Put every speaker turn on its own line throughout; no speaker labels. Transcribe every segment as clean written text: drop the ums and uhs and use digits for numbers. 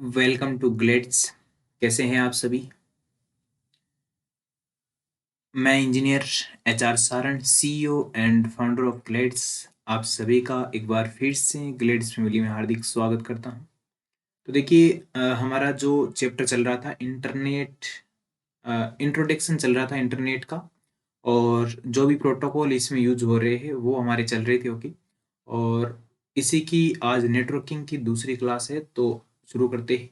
Welcome to glades. कैसे हैं आप सभी? मैं engineer HR Saran, CEO and founder of glades, आप सभी का एक बार फिर से ग्लेड्स फैमिली में हार्दिक स्वागत करता हूं। तो देखिए, हमारा जो चैप्टर चल रहा था इंटरनेट, इंट्रोडक्शन चल रहा था इंटरनेट का, और जो भी प्रोटोकॉल इसमें यूज हो रहे हैं वो हमारे चल रहे थे। ओके, और इसी की आज नेटवर्किंग की दूसरी क्लास है, तो शुरू करते हैं।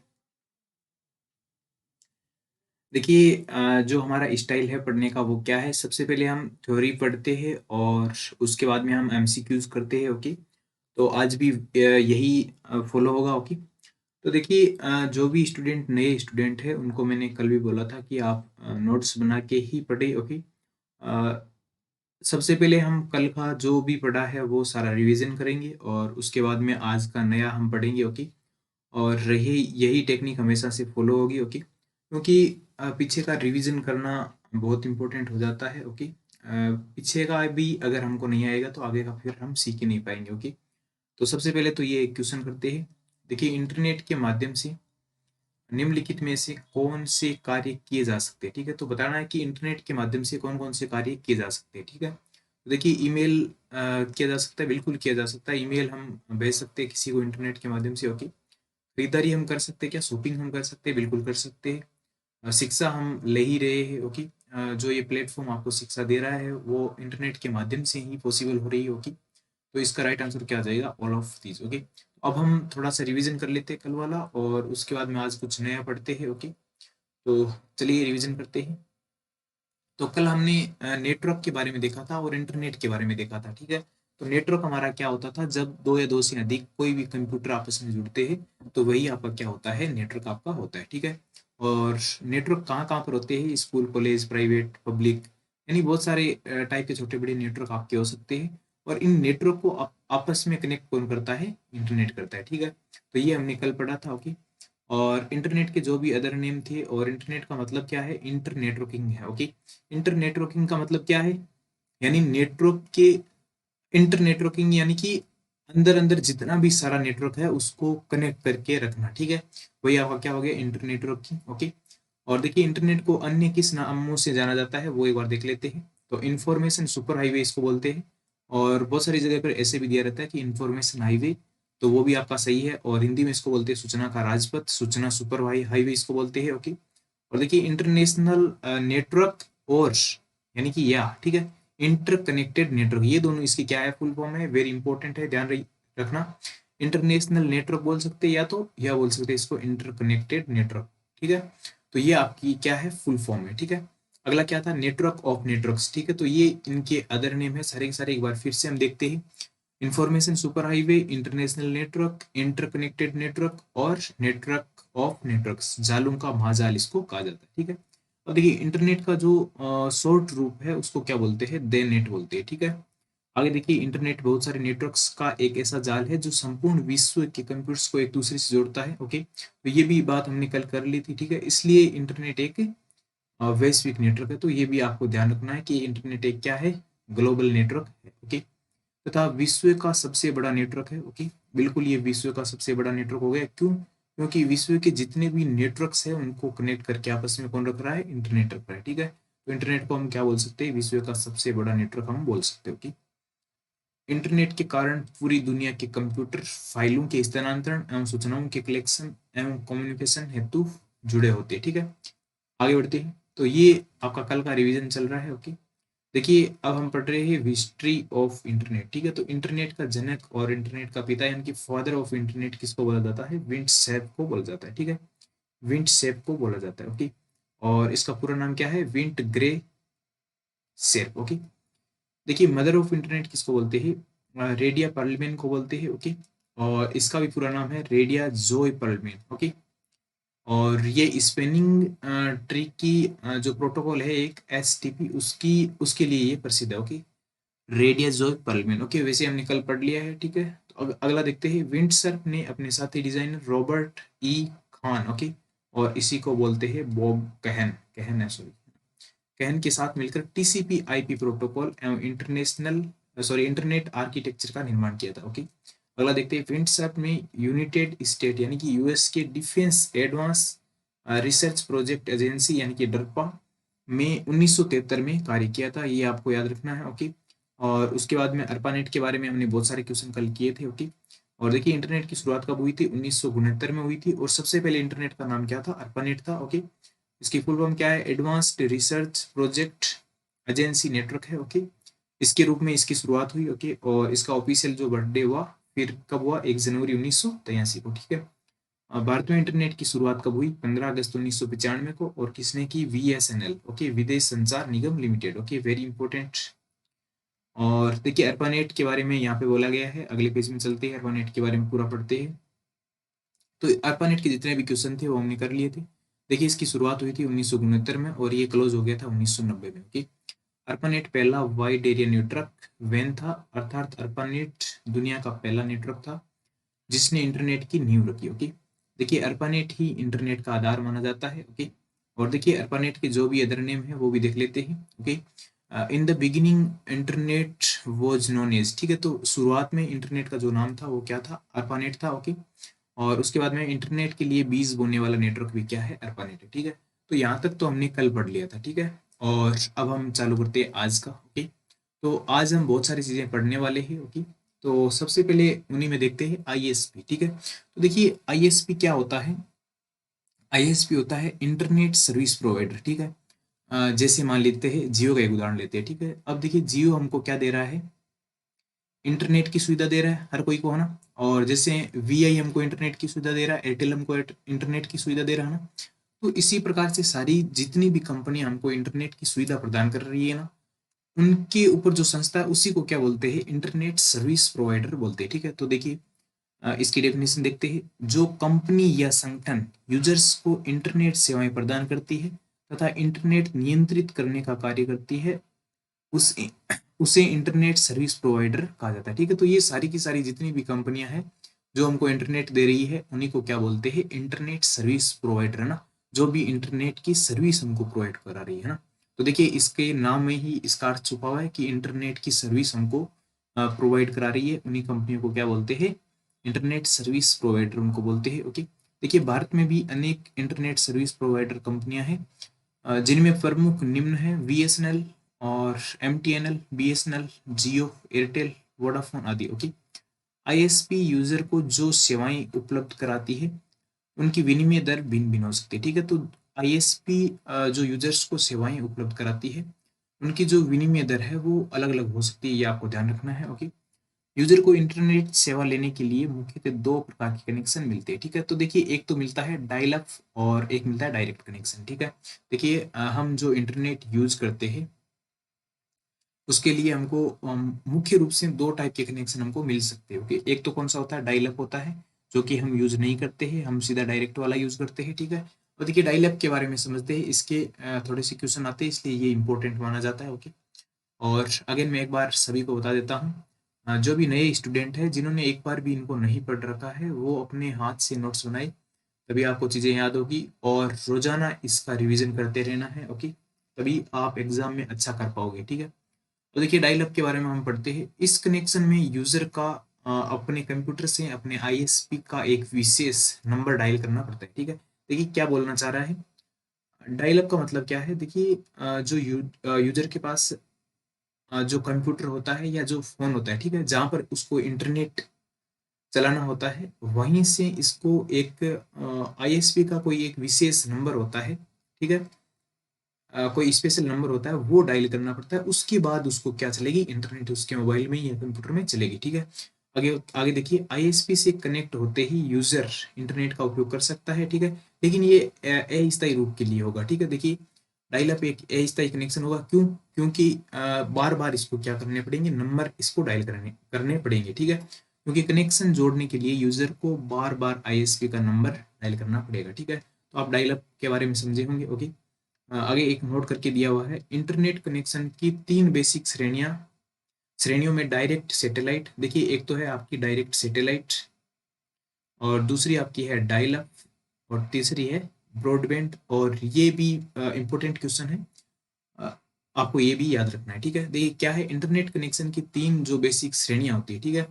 देखिए, जो हमारा स्टाइल है पढ़ने का वो क्या है, सबसे पहले हम थ्योरी पढ़ते हैं और उसके बाद में हम एमसीक्यूज करते हैं। ओके, तो आज भी यही फॉलो होगा। ओके, तो देखिए, जो भी स्टूडेंट नए स्टूडेंट है उनको मैंने कल भी बोला था कि आप नोट्स बना के ही पढ़े। ओके, सबसे पहले हम कल का जो भी पढ़ा है वो सारा रिवीजन करेंगे और उसके बाद में आज का नया हम पढ़ेंगे। ओके, और रही यही टेक्निक हमेशा से फॉलो होगी। ओके, क्योंकि पीछे का रिवीजन करना बहुत इंपॉर्टेंट हो जाता है। ओके, पीछे का भी अगर हमको नहीं आएगा तो आगे का फिर हम सीख ही नहीं पाएंगे। ओके, तो सबसे पहले तो ये क्वेश्चन करते हैं। देखिए, इंटरनेट के माध्यम से निम्नलिखित में से कौन से कार्य किए जा सकते हैं। ठीक है, तो बताना है कि इंटरनेट के माध्यम से कौन कौन से कार्य किए जा सकते हैं। ठीक है, तो देखिए, ईमेल किया जा सकता है, बिल्कुल किया जा सकता है। ईमेल हम भेज सकते हैं किसी को इंटरनेट के माध्यम से। ओके, खरीदारी हम कर सकते हैं, क्या शॉपिंग हम कर सकते हैं? बिल्कुल कर सकते हैं। शिक्षा हम ले ही रहे हैं। ओके, जो ये प्लेटफॉर्म आपको शिक्षा दे रहा है वो इंटरनेट के माध्यम से ही पॉसिबल हो रही है। ओके, तो इसका राइट आंसर क्या आ जाएगा? All of these. ओके, अब हम थोड़ा सा रिवीजन कर लेते हैं कल वाला और उसके बाद में आज कुछ नया पढ़ते हैं। ओके, तो चलिए रिवीजन करते हैं। तो कल हमने नेटवर्क के बारे में देखा था और इंटरनेट के बारे में देखा था। ठीक है, तो नेटवर्क हमारा क्या होता था, जब दो या दो से अधिक कोई भी कंप्यूटर आपस में जुड़ते हैं तो वही आपका क्या होता है, नेटवर्क आपका होता है। ठीक है, और नेटवर्क कहाँ कहाँ पर होते हैं? स्कूल, कॉलेज, प्राइवेट, पब्लिक, यानी बहुत सारे टाइप के छोटे बड़े नेटवर्क आपके हो सकते हैं। और इन नेटवर्क को आपस में कनेक्ट कौन करता है? इंटरनेट करता है। ठीक है, तो ये हमने कल पढ़ा था। ओके, और इंटरनेट के जो भी अदर नेम थे, और इंटरनेट का मतलब क्या है? इंटर नेटवर्किंग है। ओके, इंटर नेटवर्किंग का मतलब क्या है? यानी नेटवर्क के इंटर नेटवर्किंग, यानी कि अंदर अंदर जितना भी सारा नेटवर्क है उसको कनेक्ट करके रखना। ठीक है, वही आपका क्या हो गया? Inter networking. ओके, और देखिए, इंटरनेट को अन्य किस नामों से जाना जाता है वो एक बार देख लेते हैं। तो इंफॉर्मेशन सुपर हाईवे इसको बोलते हैं, और बहुत सारी जगह पर ऐसे भी दिया रहता है कि इंफॉर्मेशन हाईवे, तो वो भी आपका सही है। और हिंदी में इसको बोलते हैं सूचना का राजपथ, सूचना सुपर हाईवे इसको बोलते हैं। ओके, और देखिए, इंटरनेशनल नेटवर्क, और यानी कि या, ठीक है, इंटरकनेक्टेड नेटवर्क, ये दोनों इसकी क्या है? फुल फॉर्म है, वेरी इंपॉर्टेंट है, ध्यान रखना। इंटरनेशनल नेटवर्क बोल सकते हैं, या तो या बोल सकते हैं इसको इंटरकनेक्टेड नेटवर्क। ठीक है, तो ये आपकी क्या है? फुल फॉर्म है। ठीक है, अगला क्या था? Network of networks. ठीक है, तो ये इनके अदर नेम है सारे के सारे, एक बार फिर से हम देखते हैं। Information super highway, international network, interconnected network, और नेटवर्क ऑफ नेटवर्क्स, जालों का महाजाल इसको कहा जाता है। ठीक है, और देखिए, इंटरनेट का जो शॉर्ट रूप है उसको क्या बोलते हैं? दे नेट बोलते हैं। ठीक है, आगे देखिए, इंटरनेट बहुत सारे नेटवर्क्स का एक ऐसा जाल है जो संपूर्ण विश्व के कंप्यूटर्स को एक दूसरे से जोड़ता है। ओके, तो ये भी बात हमने कल कर ली थी। ठीक है, इसलिए इंटरनेट एक वैश्विक नेटवर्क है। तो ये भी आपको ध्यान रखना है कि इंटरनेट एक क्या है? ग्लोबल नेटवर्क है। ओके, तथा विश्व का सबसे बड़ा नेटवर्क है। ओके, बिल्कुल ये विश्व का सबसे बड़ा नेटवर्क हो गया। क्यों? क्योंकि विश्व के जितने भी नेटवर्क्स हैं उनको कनेक्ट करके आपस में कौन रख रहा है? इंटरनेट रख रहा है। ठीक है, तो इंटरनेट को हम क्या बोल सकते हैं? विश्व का सबसे बड़ा नेटवर्क हम बोल सकते हैं। ओके, इंटरनेट के कारण पूरी दुनिया के कंप्यूटर फाइलों के स्थानांतरण एवं सूचनाओं के कलेक्शन एवं कम्युनिकेशन हेतु जुड़े होते हैं। ठीक है, आगे बढ़ते हैं। तो ये आपका कल का रिवीजन चल रहा है। ओके, देखिए, अब हम पढ़ रहे हैं हिस्ट्री ऑफ इंटरनेट। ठीक है, तो इंटरनेट का जनक और इंटरनेट का पिता यानी कि फादर ऑफ इंटरनेट किसको बोला जाता है? विंट सेप को बोला जाता है। ठीक है, विंट सेप को बोला जाता है। ओके, और इसका पूरा नाम क्या है? विंट ग्रे सेप। ओके, देखिए, मदर ऑफ इंटरनेट किसको बोलते हैं? रेडिया पर्लमैन को बोलते हैं। ओके, और इसका भी पूरा नाम है रेडिया जोय पर्लमैन। ओके, और ये स्पेनिंग ट्री की जो प्रोटोकॉल है एक एसटीपी, उसकी उसके लिए ये प्रसिद्ध है। Okay, radius of Perlman. Okay, वैसे हमने कल पढ़ लिया है। ठीक है, तो अगला देखते हैं। विंडसर्फ ने अपने साथी designer Robert E Khan, okay, और इसी को बोलते हैं बॉब कहन, कहन है सॉरी, कहन के साथ मिलकर टीसीपी आईपी प्रोटोकॉल एवं इंटरनेशनल इंटरनेट आर्किटेक्चर का निर्माण किया था। ओके, अगला देखते हैं, फ्रेंडशिप में यूनाइटेड स्टेट यानी कि यूएस के defence advance research project agency यानी कि डरपा में 1973 में कार्य किया था, ये आपको याद रखना है। ओके। और उसके बाद में अर्पानेट के बारे में हमने बहुत सारे क्वेश्चन कल किए थे। ओके। और देखिए इंटरनेट की शुरुआत कब हुई थी, 1969 में हुई थी, और सबसे पहले इंटरनेट का नाम क्या था, अर्पानेट था। ओके। इसकी फुल फॉर्म क्या है, advanced research project agency network है। ओके। इसके रूप में इसकी शुरुआत हुई। ओके। और इसका ऑफिशियल जो बर्थडे हुआ फिर कब हुआ, 1 जनवरी 1983 को। ठीक है। भारत में इंटरनेट की शुरुआत कब हुई, 15 अगस्त 1995 को, और किसने की, VSNL। ओके, विदेश संचार निगम लिमिटेड। Okay, very important. और देखिए अर्पानेट के बारे में यहाँ पे बोला गया है, अगले पेज में चलते हैं, अर्पानेट के बारे में पूरा पढ़ते हैं। तो अर्पानेट के जितने भी क्वेश्चन थे वो हमने कर लिए थे। देखिए इसकी शुरुआत हुई थी 1969 में और ये क्लोज हो गया था 1990 में। ओके। अर्पानेट पहला वाइड एरिया नेटवर्क वैन था, अर्थात अर्पानेट दुनिया का पहला नेटवर्क था जिसने इंटरनेट की नींव रखी। ओके। देखिए अर्पानेट ही इंटरनेट का आधार माना जाता है। ओके। और देखिए अर्पानेट के जो भी अदर नेम है वो भी देख लेते हैं। Okay. In the beginning internet was known as, ठीक है, तो शुरुआत में इंटरनेट का जो नाम था वो क्या था, अर्पानेट था। ओके। और उसके बाद में इंटरनेट के लिए बीज बोने वाला नेटवर्क भी क्या है, अर्पानेट है। ठीक है। तो यहाँ तक तो हमने कल पढ़ लिया था। ठीक है। और अब हम चालू करते हैं आज का। ओके। तो आज हम बहुत सारी चीजें पढ़ने वाले हैं। ओके। तो सबसे पहले उन्हीं में देखते हैं आईएसपी। ठीक है। तो देखिए आईएसपी क्या होता है, आईएसपी होता है इंटरनेट सर्विस प्रोवाइडर। ठीक है। जैसे मान लेते हैं जियो का एक उदाहरण लेते हैं। ठीक है। अब देखिए जियो हमको क्या दे रहा है, इंटरनेट की सुविधा दे रहा है हर कोई को, है ना। और जैसे वीआई हमको इंटरनेट की सुविधा दे रहा है, एयरटेल हमको इंटरनेट की सुविधा दे रहा है ना। तो इसी प्रकार से सारी जितनी भी कंपनियां हमको इंटरनेट की सुविधा प्रदान कर रही है ना, उनके ऊपर जो संस्था है उसी को क्या बोलते हैं, इंटरनेट सर्विस प्रोवाइडर बोलते हैं। ठीक है। तो देखिए इसकी डेफिनेशन देखते हैं, जो कंपनी या संगठन यूजर्स को इंटरनेट सेवाएं प्रदान करती है तथा इंटरनेट नियंत्रित करने का कार्य करती है, उसे उसे इंटरनेट सर्विस प्रोवाइडर कहा जाता है। ठीक है। तो ये सारी की सारी जितनी भी कंपनियां हैं जो हमको इंटरनेट दे रही है उन्हीं को क्या बोलते हैं, इंटरनेट सर्विस प्रोवाइडर, है ना, जो भी इंटरनेट की सर्विस हमको प्रोवाइड करा रही है ना। तो देखिए इसके नाम में ही इसका अर्थ छुपा हुआ है कि इंटरनेट की सर्विस हमको प्रोवाइड करा रही है, उन्हीं कंपनियों को क्या बोलते हैं, इंटरनेट सर्विस प्रोवाइडर उनको बोलते हैं। ओके। देखिए भारत में भी अनेक इंटरनेट सर्विस प्रोवाइडर कंपनियां हैं, जिनमें प्रमुख निम्न है, VSNL और MTNL, BSNL, जियो, एयरटेल, वोडाफोन आदि। ओके। आईएसपी यूजर को जो सेवाएं उपलब्ध कराती है उनकी विनिमय दर भिन्न भिन्न हो सकती है। ठीक है। तो आईएसपी जो यूजर्स को सेवाएं उपलब्ध कराती है उनकी जो विनिमय दर है वो अलग अलग हो सकती है, ये आपको ध्यान रखना है। ओके। यूजर को इंटरनेट सेवा लेने के लिए मुख्यतः दो प्रकार के कनेक्शन मिलते हैं। ठीक है। तो देखिए एक तो मिलता है डायल अप और एक मिलता है डायरेक्ट कनेक्शन। ठीक है। देखिए हम जो इंटरनेट यूज करते हैं उसके लिए हमको मुख्य रूप से दो टाइप के कनेक्शन हमको मिल सकते हैं। ओके। एक तो कौन सा होता है, डायल अप होता है, जो कि हम यूज नहीं करते हैं, हम सीधा डायरेक्ट वाला यूज करते हैं। ठीक है। और देखिए डायल अप के बारे में समझते हैं, इसके थोड़े से क्वेश्चन आते हैं इसलिए ये इंपॉर्टेंट माना जाता है। ओके। और अगेन मैं एक बार सभी को बता देता हूँ, जो भी नए स्टूडेंट हैं जिन्होंने एक बार भी इनको नहीं पढ़ रखा है वो अपने हाथ से नोट्स बनाए, तभी आपको चीज़ें याद होगी, और रोजाना इसका रिवीजन करते रहना है। ओके। तभी आप एग्जाम में अच्छा कर पाओगे। ठीक है। तो देखिए डायल अप के बारे में हम पढ़ते हैं, इस कनेक्शन में यूजर का अपने कंप्यूटर से अपने आईएसपी का एक विशेष नंबर डायल करना पड़ता है। ठीक है। देखिए क्या बोलना चाह रहा है, डायल अप का मतलब क्या है, देखिए जो यूजर के पास जो कंप्यूटर होता है या जो फोन होता है, ठीक है, जहाँ पर उसको इंटरनेट चलाना होता है वहीं से इसको एक आईएसपी का कोई एक विशेष नंबर होता है। ठीक है। कोई स्पेशल नंबर होता है वो डायल करना पड़ता है, उसके बाद उसको क्या चलेगी, इंटरनेट उसके मोबाइल में या कंप्यूटर में चलेगी। ठीक है। आगे आगे देखिए आईएसपी से कनेक्ट होते ही यूजर इंटरनेट का उपयोग कर सकता है। ठीक है। लेकिन ये अस्थायी रूप के लिए होगा। ठीक है। देखिए डायल अप एक अस्थायी कनेक्शन होगा, क्यों, क्योंकि बार बार इसको क्या करने पड़ेंगे, नंबर इसको डायल करने करने पड़ेंगे। ठीक है। क्योंकि कनेक्शन जोड़ने के लिए यूजर को बार बार आईएसपी का नंबर डायल करना पड़ेगा। ठीक है। तो आप डायल अप के बारे में समझे होंगे। ओके। आगे एक नोट करके दिया हुआ है, इंटरनेट कनेक्शन की तीन बेसिक श्रेणियों में डायरेक्ट सैटेलाइट, देखिए एक तो है आपकी डायरेक्ट सैटेलाइट, और दूसरी आपकी है डायल अप, और तीसरी है ब्रॉडबैंड। और ये भी इंपॉर्टेंट क्वेश्चन है, अ, आपको ये भी याद रखना है। ठीक है। देखिए क्या है, इंटरनेट कनेक्शन की तीन जो बेसिक श्रेणियां होती है। ठीक है।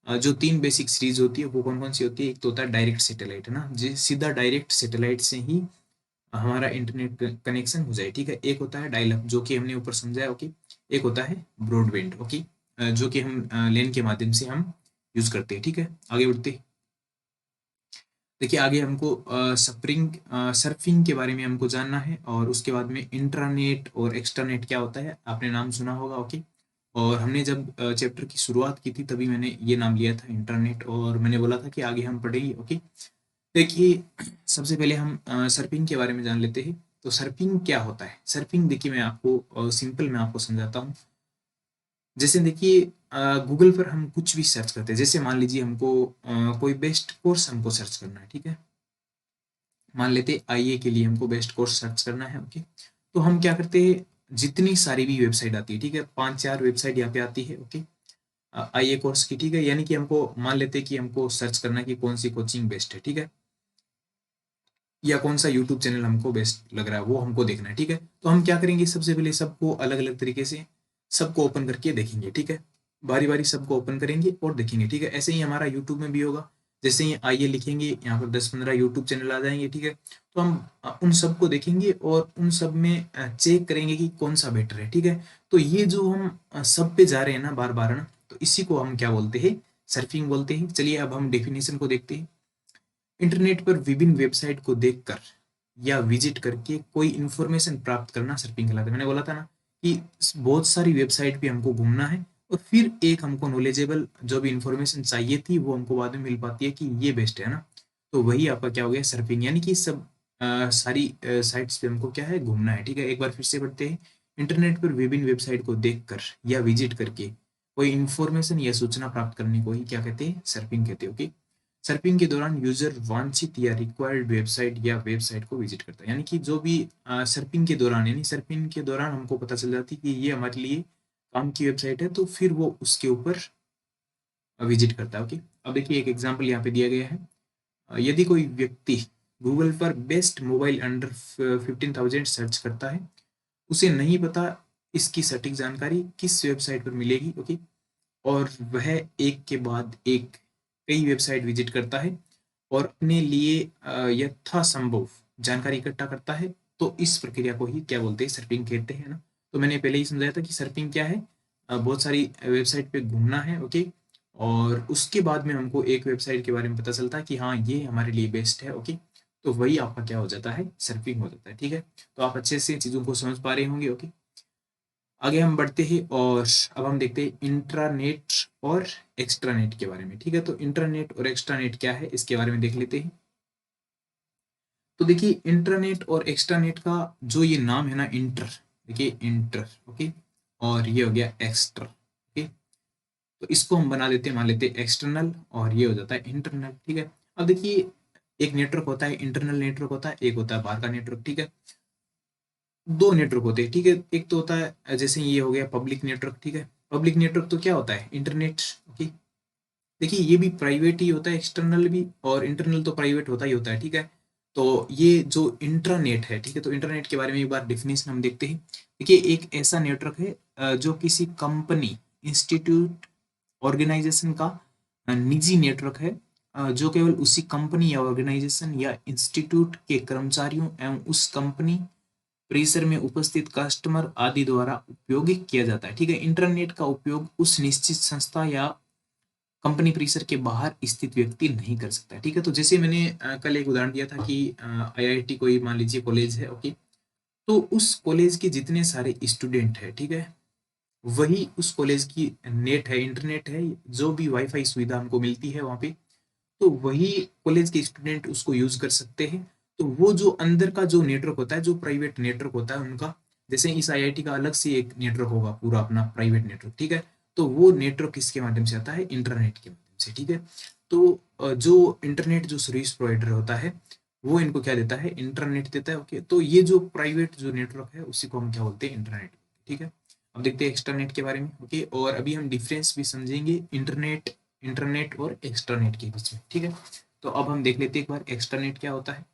जो 3 बेसिक सीरीज़ होती है वो कौन-कौन सी होती है? एक तो होता है डायरेक्ट सैटेलाइट, है ना? जी सीधा डायरेक्ट सैटेलाइट से ही हमारा इंटरनेट कनेक्शन हो जाए, ठीक है? एक होता है डायल अप जो कि हमने ऊपर समझा, ओके? एक होता है ब्रॉडबैंड, ओके? जो कि हम लैन के माध्यम से हम यूज़ करते हैं, ठीक है? आगे बढ़ते हैं। देखिए आगे हमको सर्फिंग के बारे में हमको जानना है और उसके बाद में इंट्रानेट और एक्स्ट्रानेट क्या होता है, आपने नाम सुना होगा, ओके? और हमने जब चैप्टर की शुरुआत की थी तभी मैंने ये नाम लिया था इंटरनेट और मैंने बोला था कि आगे हम पढ़ेंगे, ओके? देखिए सबसे पहले हम सर्फिंग के बारे में जान लेते हैं। तो सर्फिंग क्या होता है? सर्फिंग देखिए मैं आपको सिंपल मैं आपको समझाता हूँ। जैसे देखिए गूगल पर हम कुछ भी सर्च करते हैं, जैसे मान लीजिए हमको कोई बेस्ट कोर्स हमको सर्च करना है, ठीक है? मान लेते हैं आईए के लिए हमको बेस्ट कोर्स सर्च करना है, ओके? तो हम क्या करते हैं, जितनी सारी भी वेबसाइट आती है, ठीक है? 5-4 वेबसाइट यहाँ पे आती है, ओके? आईए कोर्स की, ठीक है? यानी कि हमको मान लेते हैं कि हमको सर्च करना है कि कौन सी कोचिंग बेस्ट है, ठीक है? या कौन सा यूट्यूब चैनल हमको बेस्ट लग रहा है वो हमको देखना है, ठीक है? तो हम क्या करेंगे, सबसे पहले सबको अलग-अलग तरीके से सबको ओपन करके देखेंगे, ठीक है? बारी-बारी सबको ओपन करेंगे और देखेंगे, ठीक है? ऐसे ही हमारा यूट्यूब में भी होगा। जैसे ही आइए लिखेंगे यहाँ पर 10-15 यूट्यूब चैनल आ जाएँगे, ठीक है? तो हम उन सबको देखेंगे और उन सब में चेक करेंगे कि कौन-सा बेटर है, ठीक है? तो ये जो हम सब पे जा रहे हैं ना बार-बार ना, तो इसी को हम क्या बोलते हैं? सर्फिंग बोलते हैं। चलिए अब हम डेफिनिशन को देखते हैं। इंटरनेट पर विभिन्न वेबसाइट को देखकर या विजिट करके कोई इंफॉर्मेशन प्राप्त करना सर्फिंग कहलाता है। मैंने बोला था ना कि बहुत सारी वेबसाइट पे हमको घूमना है और फिर एक हमको नॉलेजेबल जो भी इंफॉर्मेशन चाहिए थी वो हमको बाद में मिल पाती है कि ये बेस्ट है ना। तो वही आपका क्या हो गया सर्फिंग, यानी कि सब सारी साइट्स पे हमको क्या है घूमना है, ठीक है? एक बार फिर से पढ़ते हैं। इंटरनेट पर विभिन्न वेबसाइट को देखकर या विजिट करके कोई इंफॉर्मेशन या सूचना प्राप्त करने को ही क्या कहते हैं, सर्फिंग कहते हैं, ओके? सर्फिंग के दौरान यूजर वांछित या रिक्वायर्ड वेबसाइट या वेबसाइट को विजिट करता है, यानी कि जो भी सर्फिंग के दौरान, यानी सर्फिंग के दौरान हमको पता चल जाती है कि ये हमारे लिए काम की वेबसाइट है, तो फिर वो उसके ऊपर विजिट करता है, ओके? अब देखिए एक एग्जांपल यहाँ पे दिया गया है। यदि कोई व्यक्ति गूगल पर बेस्ट मोबाइल अंडर 15,000 सर्च करता है, उसे नहीं पता इसकी सटीक जानकारी किस वेबसाइट पर मिलेगी, ओके? और वह एक के बाद एक कई वेबसाइट विजिट करता है और अपने लिए यथासंभव जानकारी इकट्ठा करता है, तो इस प्रक्रिया को ही क्या बोलते हैं, सर्फिंग कहते हैं ना। तो मैंने पहले ही समझाया था कि सर्फिंग क्या है, बहुत सारी वेबसाइट पे घूमना है, ओके? और उसके बाद में हमको एक वेबसाइट के बारे में पता चलता है कि हाँ ये हमारे लिए बेस्ट है, ओके? तो वही आपका क्या हो जाता है, सर्फिंग हो जाता है, ठीक है? तो आप अच्छे से चीज़ों को समझ पा रहे होंगे, ओके? आगे हम बढ़ते हैं और अब हम देखते हैं इंट्रानेट और एक्स्ट्रानेट के बारे में, ठीक है? तो इंटरनेट और एक्स्ट्रानेट क्या है इसके बारे में देख लेते हैं। तो देखिए इंटरनेट और एक्स्ट्रानेट का जो ये नाम है ना, इंटर, देखिए इंटर, ओके? और ये हो गया एक्स्ट्रा, ओके? तो इसको हम बना देते हैं, मान लेते हैं एक्सटर्नल और ये हो जाता है इंटरनल, ठीक है? अब देखिए एक नेटवर्क होता है, इंटरनल नेटवर्क होता है, एक होता है बाहर का नेटवर्क, ठीक है? दो नेटवर्क होते हैं, ठीक है? एक तो होता है जैसे ये हो गया पब्लिक नेटवर्क, ठीक है? पब्लिक नेटवर्क तो क्या होता है, इंटरनेट, ओके? देखिए ये भी प्राइवेट ही होता है, एक्सटर्नल भी, और इंटरनल तो प्राइवेट होता ही होता है, ठीक है? तो ये जो इंट्रानेट है, ठीक है? तो इंटरनेट के बारे में एक बार डेफिनेशन हम देखते हैं। देखिए एक ऐसा नेटवर्क है जो किसी कंपनी, इंस्टीट्यूट, ऑर्गेनाइजेशन का निजी नेटवर्क है, जो केवल उसी कंपनी या ऑर्गेनाइजेशन या इंस्टीट्यूट के कर्मचारियों एवं उस कंपनी परिसर में उपस्थित कस्टमर आदि द्वारा उपयोग किया जाता है, ठीक है? इंटरनेट का उपयोग उस निश्चित संस्था या कंपनी परिसर के बाहर स्थित व्यक्ति नहीं कर सकता है, ठीक है? तो जैसे मैंने कल एक उदाहरण दिया था कि आईआईटी कोई मान लीजिए कॉलेज है, ओके? तो उस कॉलेज के जितने सारे स्टूडेंट है, ठीक है? वही उस कॉलेज की नेट है, इंटरनेट है, जो भी वाईफाई सुविधा हमको मिलती है वहाँ पे, तो वही कॉलेज के स्टूडेंट उसको यूज कर सकते हैं। तो वो जो अंदर का जो नेटवर्क होता है, जो प्राइवेट नेटवर्क होता है उनका, जैसे इस आईआईटी का अलग से एक नेटवर्क होगा पूरा अपना प्राइवेट नेटवर्क, ठीक है? तो वो नेटवर्क किसके माध्यम से आता है, इंटरनेट के माध्यम से, ठीक है? तो जो इंटरनेट जो सर्विस प्रोवाइडर होता है वो इनको क्या देता है, इंटरनेट देता है, ओके? तो ये जो प्राइवेट जो नेटवर्क है उसी को हम क्या बोलते हैं, इंटरनेट, ठीक है? अब देखते हैं एक्सटरनेट के बारे में, ओके? और अभी हम डिफरेंस भी समझेंगे इंटरनेट इंटरनेट और एक्सट्रानेट के बीच में, ठीक है? तो अब हम देख लेते हैं एक बार एक्सट्रानेट क्या होता है।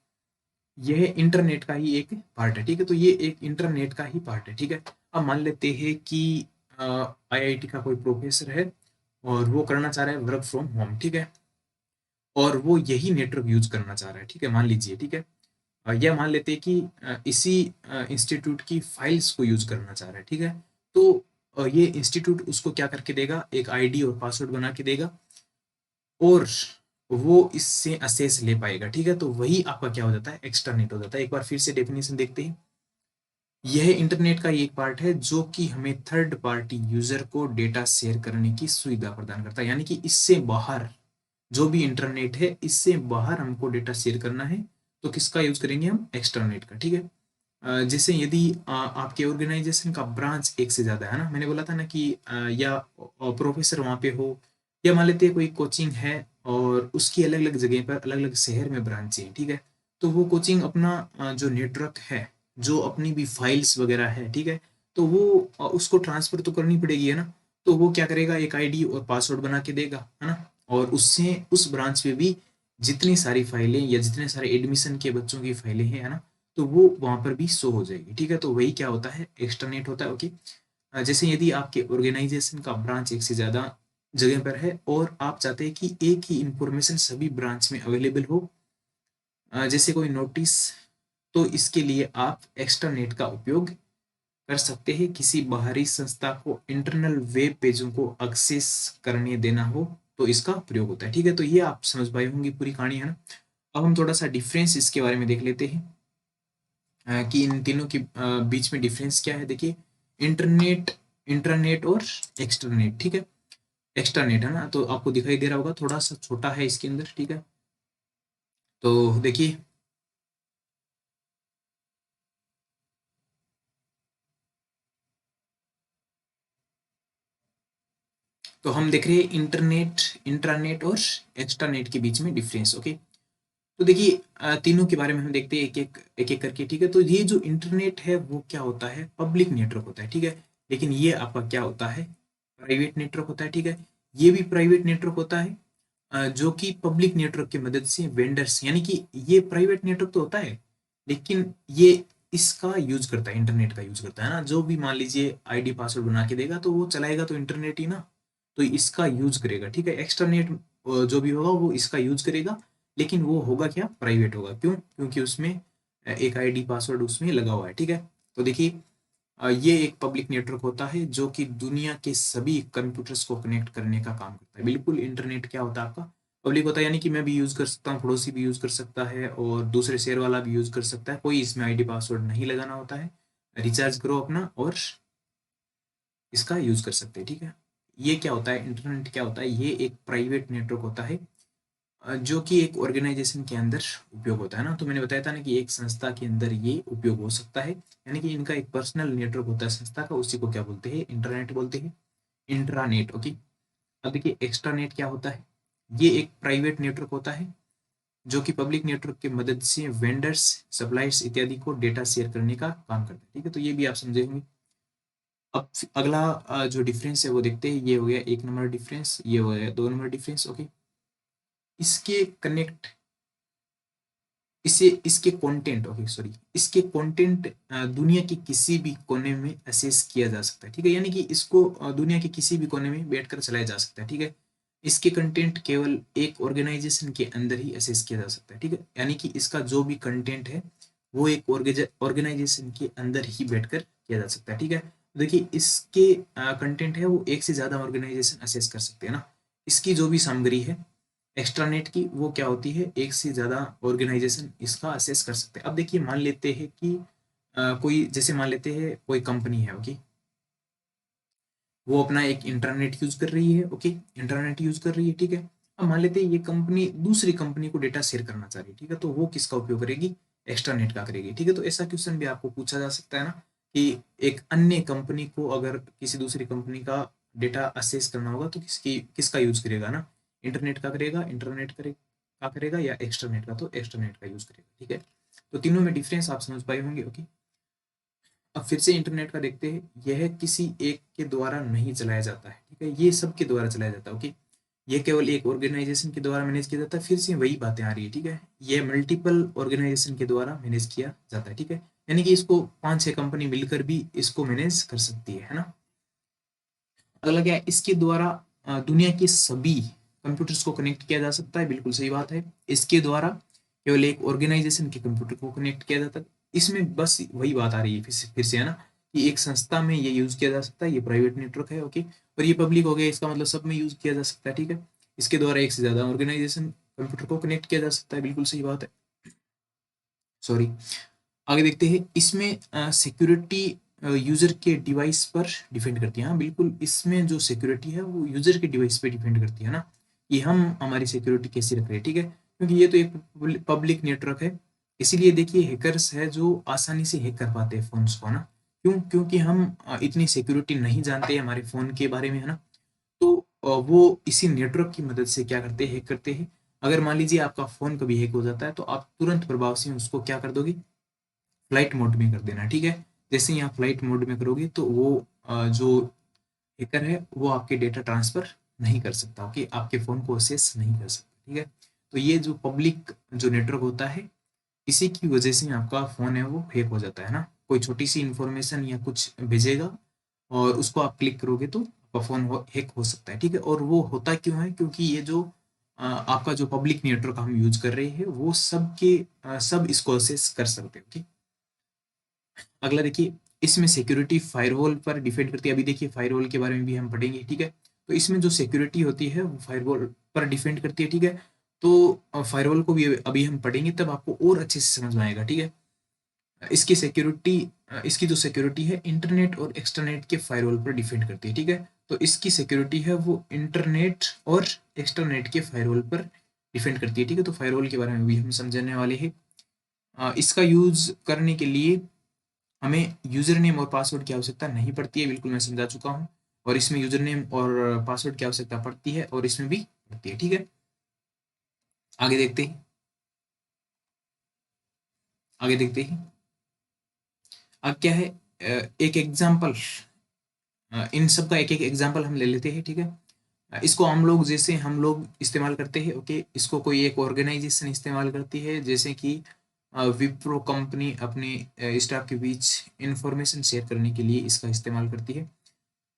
यह इंटरनेट का ही एक पार्ट है, ठीक है? तो ये एक इंटरनेट का ही पार्ट है, ठीक है? अब मान लेते हैं कि आईआईटी का कोई प्रोफेसर है और वो करना चाह रहा है वर्क फ्रॉम होम, ठीक है, और वो यही नेटवर्क यूज करना चाह रहा है, ठीक है, मान लीजिए, ठीक है, या मान लेते हैं कि इसी इंस्टीट्यूट की फाइल्स को यूज करना चाह रहा है, ठीक है, तो ये इंस्टीट्यूट उसको क्या करके देगा, एक आईडी और पासवर्ड बना के देगा, और वो इससे एक्सेस ले पाएगा, ठीक है, तो वही आपका क्या हो जाता है, एक्स्ट्रानेट हो जाता है। एक बार फिर से डेफिनेशन देखते हैं। यह इंटरनेट का एक पार्ट है जो कि हमें थर्ड पार्टी यूजर को डेटा शेयर करने की सुविधा प्रदान करता है, यानी कि इससे बाहर जो भी इंटरनेट है, इससे बाहर हमको डेटा शेयर करना है तो किसका यूज करेंगे हम, एक्स्ट्रानेट का, ठीक है। जैसे यदि आपके ऑर्गेनाइजेशन का ब्रांच एक से ज्यादा है ना, मैंने बोला था ना कि या प्रोफेसर वहाँ पे हो, या मान लेते हैं कोई कोचिंग है और उसकी अलग अलग जगह पर अलग अलग शहर में ब्रांच है, ठीक है, तो वो कोचिंग अपना जो नेटवर्क है, जो अपनी भी फाइल्स वगैरह है, ठीक है, तो वो उसको ट्रांसफर तो करनी पड़ेगी, है ना, तो वो क्या करेगा, एक आईडी और पासवर्ड बना के देगा, है ना, और उससे उस ब्रांच में भी जितनी सारी फाइलें या जितने सारे एडमिशन के बच्चों की फाइलें हैं, है ना, तो वो वहां पर भी शो हो जाएगी, ठीक है, तो वही क्या होता है, एक्सटर्नेट होता है, ओके। जैसे यदि आपके ऑर्गेनाइजेशन का ब्रांच एक से ज्यादा जगह पर है और आप चाहते हैं कि एक ही इंफॉर्मेशन सभी ब्रांच में अवेलेबल हो, जैसे कोई नोटिस, तो इसके लिए आप एक्सटर्नेट का उपयोग कर सकते हैं। किसी बाहरी संस्था को इंटरनल वेब पेजों को एक्सेस करने देना हो तो इसका प्रयोग होता है, ठीक है, तो ये आप समझ पाए होंगे पूरी कहानी, है ना। अब हम थोड़ा सा डिफरेंस इसके बारे में देख लेते हैं, कि इन तीनों के बीच में डिफरेंस क्या है, देखिए, इंटरनेट, इंटरनेट और एक्सटरनेट, ठीक है, एक्सटरनेट है ना, तो आपको दिखाई दे रहा होगा थोड़ा सा छोटा है इसके अंदर, ठीक है, तो देखिए, तो हम देख रहे हैं इंटरनेट, इंट्रानेट और एक्सट्रानेट के बीच में डिफरेंस, ओके। तो देखिए, तीनों के बारे में हम देखते हैं एक एक करके, ठीक है, तो ये जो इंटरनेट है वो क्या होता है, पब्लिक नेटवर्क होता है, ठीक है, लेकिन ये आपका क्या होता है, प्राइवेट नेटवर्क होता है, ठीक है, ये भी प्राइवेट नेटवर्क होता है, जो कि पब्लिक नेटवर्क की मदद से वेंडर्स, यानी कि ये प्राइवेट नेटवर्क तो होता है, लेकिन ये इसका यूज करता है, इंटरनेट का यूज करता है ना, जो भी मान लीजिए आईडी पासवर्ड बना के देगा तो वो चलाएगा तो इंटरनेट ही ना, तो इसका यूज करेगा, ठीक है, एक्सटरनेट जो भी होगा वो इसका यूज करेगा, लेकिन वो होगा क्या, प्राइवेट होगा, क्यों, क्योंकि उसमें एक आईडी पासवर्ड उसमें लगा हुआ है, ठीक है, तो देखिए, ये एक पब्लिक नेटवर्क होता है जो कि दुनिया के सभी कंप्यूटर्स को कनेक्ट करने का काम करता है। बिल्कुल, इंटरनेट क्या होता है आपका, पब्लिक होता है, यानी कि मैं भी यूज कर सकता हूँ, पड़ोसी भी यूज कर सकता है और दूसरे शहर वाला भी यूज कर सकता है, कोई इसमें आईडी पासवर्ड नहीं लगाना होता है, रिचार्ज करो अपना और इसका यूज कर सकते हैं, ठीक है। ये क्या होता है, इंटरनेट क्या होता है, ये एक प्राइवेट नेटवर्क होता है, जो कि एक ऑर्गेनाइजेशन के अंदर उपयोग होता है ना, तो मैंने बताया था ना कि एक संस्था के अंदर ये उपयोग हो सकता है, यानी कि इनका एक पर्सनल नेटवर्क होता है संस्था का, उसी को क्या बोलते हैं, इंटरनेट बोलते हैं, इंट्रानेट, ओके। अब देखिए, एक्स्ट्रानेट क्या होता है, ये एक प्राइवेट नेटवर्क होता है जो कि पब्लिक नेटवर्क की मदद से वेंडर्स, सप्लायर्स इत्यादि को डेटा शेयर करने का काम करता है, ठीक है, तो ये भी आप समझे होंगे। अब अगला जो डिफरेंस है वो देखते हैं, ये हो गया एक नंबर डिफरेंस, ये हो गया दो नंबर डिफरेंस, ओके। इसके कनेक्ट, इसे इसके कंटेंट, ओके सॉरी, इसके कंटेंट दुनिया के किसी भी कोने में एक्सेस किया जा सकता है, ठीक है, यानी कि इसको दुनिया के किसी भी कोने में बैठकर चलाया जा सकता है, ठीक है। इसके कंटेंट केवल एक ऑर्गेनाइजेशन के अंदर ही एक्सेस किया जा सकता है, ठीक है, यानी कि इसका जो भी कंटेंट है वो एक ऑर्गेनाइजेशन के अंदर ही बैठकर किया जा सकता है, ठीक है। देखिए, इसके कंटेंट है वो एक से ज्यादा ऑर्गेनाइजेशन एक्सेस कर सकते हैं ना, इसकी जो भी सामग्री है एक्स्ट्रानेट की, वो क्या होती है, एक से ज़्यादा ऑर्गेनाइजेशन इसका असेस कर सकते हैं। अब देखिए, मान लेते हैं कि कोई, जैसे मान लेते हैं कोई कंपनी है, ओके, वो अपना एक इंटरनेट यूज कर रही है, ओके, इंटरनेट यूज कर रही है, ठीक है। अब मान लेते हैं ये कंपनी दूसरी कंपनी को डेटा शेयर करना चाह रही है, ठीक है, तो वो किसका उपयोग करेगी, एक्स्ट्रानेट का करेगी, ठीक है, तो ऐसा क्वेश्चन भी आपको पूछा जा सकता है ना, कि एक अन्य कंपनी को अगर किसी दूसरी कंपनी का डेटा असेस करना होगा तो किसका यूज करेगा ना, इंटरनेट का करेगा, का करेगा, या एक्स्ट्रानेट का, तो एक्स्ट्रानेट का यूज करेगा, ठीक है। तो तीनों में डिफरेंस आप समझ पाए होंगे, ओके। अब फिर से इंटरनेट का देखते हैं, यह किसी एक के द्वारा नहीं चलाया जाता है, ठीक है, ये सबके द्वारा चलाया जाता है, ओके। ये केवल एक ऑर्गेनाइजेशन के द्वारा मैनेज किया जाता है, फिर से वही बातें आ रही है, ठीक है, ये मल्टीपल ऑर्गेनाइजेशन के द्वारा मैनेज किया जाता है, ठीक है, यानी कि इसको पांच छह कंपनी मिलकर भी इसको मैनेज कर सकती है ना। अगला क्या है, इसके द्वारा दुनिया के सभी कंप्यूटर्स को कनेक्ट किया जा सकता है, बिल्कुल सही बात है। इसके द्वारा केवल एक ऑर्गेनाइजेशन के कंप्यूटर को कनेक्ट किया जाता है। इसमें बस वही बात आ रही है फिर से है ना, कि एक संस्था में ये यूज किया जा सकता है, ये प्राइवेट नेटवर्क है, ओके। और ये पब्लिक हो गया, इसका मतलब सब में यूज किया जा सकता है, ठीक है। इसके द्वारा एक से ज्यादा ऑर्गेनाइजेशन कंप्यूटर को कनेक्ट किया जा सकता है, बिल्कुल सही बात है। सॉरी। आगे देखते हैं, इसमें सिक्योरिटी यूजर के डिवाइस पर डिपेंड करती है। हाँ बिल्कुल, इसमें जो सिक्योरिटी है वो यूजर के डिवाइस पे डिपेंड करती है ना, कि हम हमारी सिक्योरिटी कैसे रख रहे हैं, ठीक है। क्योंकि ये तो एक पब्लिक नेटवर्क है, इसीलिए देखिए हैकर्स है जो आसानी से हैक कर पाते हैं फोन्स को, है ना। क्यों? क्योंकि हम इतनी सिक्योरिटी नहीं जानते हमारे फोन के बारे में, है ना। तो वो इसी नेटवर्क की मदद से क्या करते हैं, हैक करते हैं। अगर मान लीजिए आपका फोन कभी हैक हो जाता है, तो आप तुरंत प्रभाव से उसको क्या कर दोगे, फ्लाइट मोड में कर देना, ठीक है। जैसे ही आप फ्लाइट मोड में करोगे तो वो जो हैकर है वो आपके डेटा ट्रांसफर नहीं कर सकता, ओके, आपके फोन को एक्सेस नहीं कर सकता, ठीक है। तो ये जो पब्लिक जो नेटवर्क होता है, इसी की वजह से आपका फोन है वो हैक हो जाता है ना। कोई छोटी सी इंफॉर्मेशन या कुछ भेजेगा और उसको आप क्लिक करोगे तो आपका फोन हैक हो सकता है, ठीक है। और वो होता क्यों है? क्योंकि ये जो आपका जो पब्लिक नेटवर्क हम यूज कर रहे हैं वो सब इसको एक्सेस कर सकते हैं, ओके। अगला देखिए, इसमें सिक्योरिटी फायरवॉल पर डिपेंड करती है। अभी देखिए फायरवॉल के बारे में भी हम पढ़ेंगे, ठीक है। तो इसमें जो सिक्योरिटी होती है वो फायरवॉल पर डिपेंड करती है, ठीक है। तो फायरवॉल को भी अभी हम पढ़ेंगे, तब आपको और अच्छे से समझ में आएगा, ठीक है। इसकी जो सिक्योरिटी है इंटरनेट और एक्सटरनेट के फायरवॉल पर डिपेंड करती है, ठीक है। तो इसकी सिक्योरिटी है वो इंटरनेट और एक्सटरनेट के फायरवॉल पर डिपेंड करती है, ठीक है। तो फायरवॉल के बारे में भी हम समझने वाले हैं। इसका यूज करने के लिए हमें यूजर नेम और पासवर्ड की आवश्यकता नहीं पड़ती है, बिल्कुल मैं समझा चुका हूँ। और इसमें यूजर नेम और पासवर्ड की आवश्यकता पड़ती है, और इसमें भी पड़ती है, ठीक है। आगे देखते हैं, आगे देखते हैं। अब क्या है, एक एग्जाम्पल, इन सब का एक एक एग्जाम्पल हम ले लेते हैं, ठीक है। इसको हम लोग, जैसे हम लोग इस्तेमाल करते हैं, ओके, इसको कोई एक ऑर्गेनाइजेशन इस्तेमाल करती है, जैसे कि विप्रो कंपनी अपने स्टाफ के बीच इंफॉर्मेशन शेयर करने के लिए इसका इस्तेमाल करती है।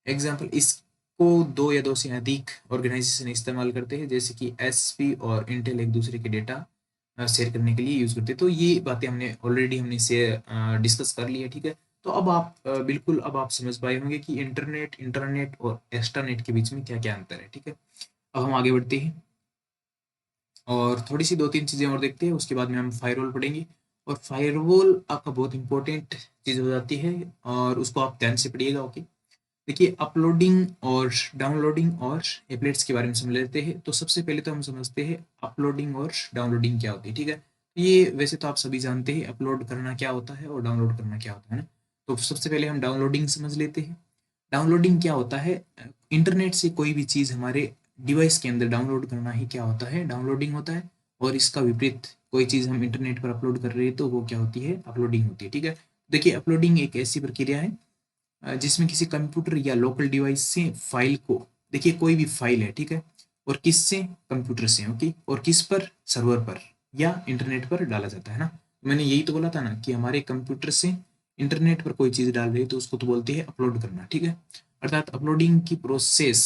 एग्जाम्पल, इसको दो या दो से अधिक ऑर्गेनाइजेशन इस्तेमाल करते हैं, जैसे कि एसपी और इंटेल एक दूसरे के डेटा शेयर करने के लिए यूज करते हैं। तो ये बातें हमने शेयर डिस्कस कर ली है, ठीक है। तो अब आप बिल्कुल अब आप समझ पाए होंगे कि इंटरनेट इंटरनेट और एक्सट्रानेट के बीच में क्या क्या अंतर है, ठीक है। अब हम आगे बढ़ते हैं और थोड़ी सी दो तीन चीजें और देखते हैं, उसके बाद में हम फायरवॉल पढ़ेंगे। और फायरवॉल आपका बहुत इंपॉर्टेंट चीज हो जाती है, और उसको आप ध्यान से पढ़िएगा, ओके। देखिए, अपलोडिंग और डाउनलोडिंग और एप्लेट्स के बारे में समझ लेते हैं। तो सबसे पहले तो हम समझते हैं अपलोडिंग और डाउनलोडिंग क्या होती है, ठीक है। ये वैसे तो आप सभी जानते हैं अपलोड करना क्या होता है और डाउनलोड करना क्या होता है ना। तो सबसे पहले हम डाउनलोडिंग समझ लेते हैं। डाउनलोडिंग क्या होता है? इंटरनेट से कोई भी चीज़ हमारे डिवाइस के अंदर डाउनलोड करना ही क्या होता है, डाउनलोडिंग होता है। और इसका विपरीत, कोई चीज़ हम इंटरनेट पर अपलोड कर रहे हैं तो वो क्या होती है, अपलोडिंग होती है, ठीक है। देखिए, अपलोडिंग एक ऐसी प्रक्रिया है जिसमें किसी कंप्यूटर या लोकल डिवाइस से फाइल को, देखिए कोई भी फाइल है, ठीक है, और किससे, कंप्यूटर से, ओके, और किस पर, सर्वर पर या इंटरनेट पर डाला जाता है ना। मैंने यही तो बोला था ना कि हमारे कंप्यूटर से इंटरनेट पर कोई चीज़ डाल रही है तो उसको तो बोलते हैं अपलोड करना, ठीक है। अर्थात अपलोडिंग की प्रोसेस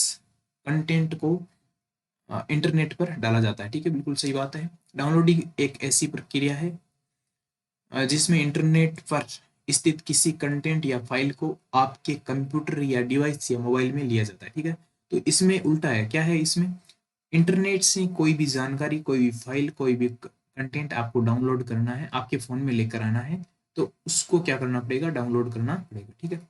कंटेंट को इंटरनेट पर डाला जाता है, ठीक है, बिल्कुल सही बात है। डाउनलोडिंग एक ऐसी प्रक्रिया है जिसमें इंटरनेट पर स्थित किसी कंटेंट या फाइल को आपके कंप्यूटर या डिवाइस या मोबाइल में लिया जाता है, ठीक है। तो इसमें उल्टा है, क्या है इसमें, इंटरनेट से कोई भी जानकारी, कोई भी फाइल, कोई भी कंटेंट आपको डाउनलोड करना है, आपके फ़ोन में लेकर आना है, तो उसको क्या करना पड़ेगा, डाउनलोड करना पड़ेगा, ठीक है।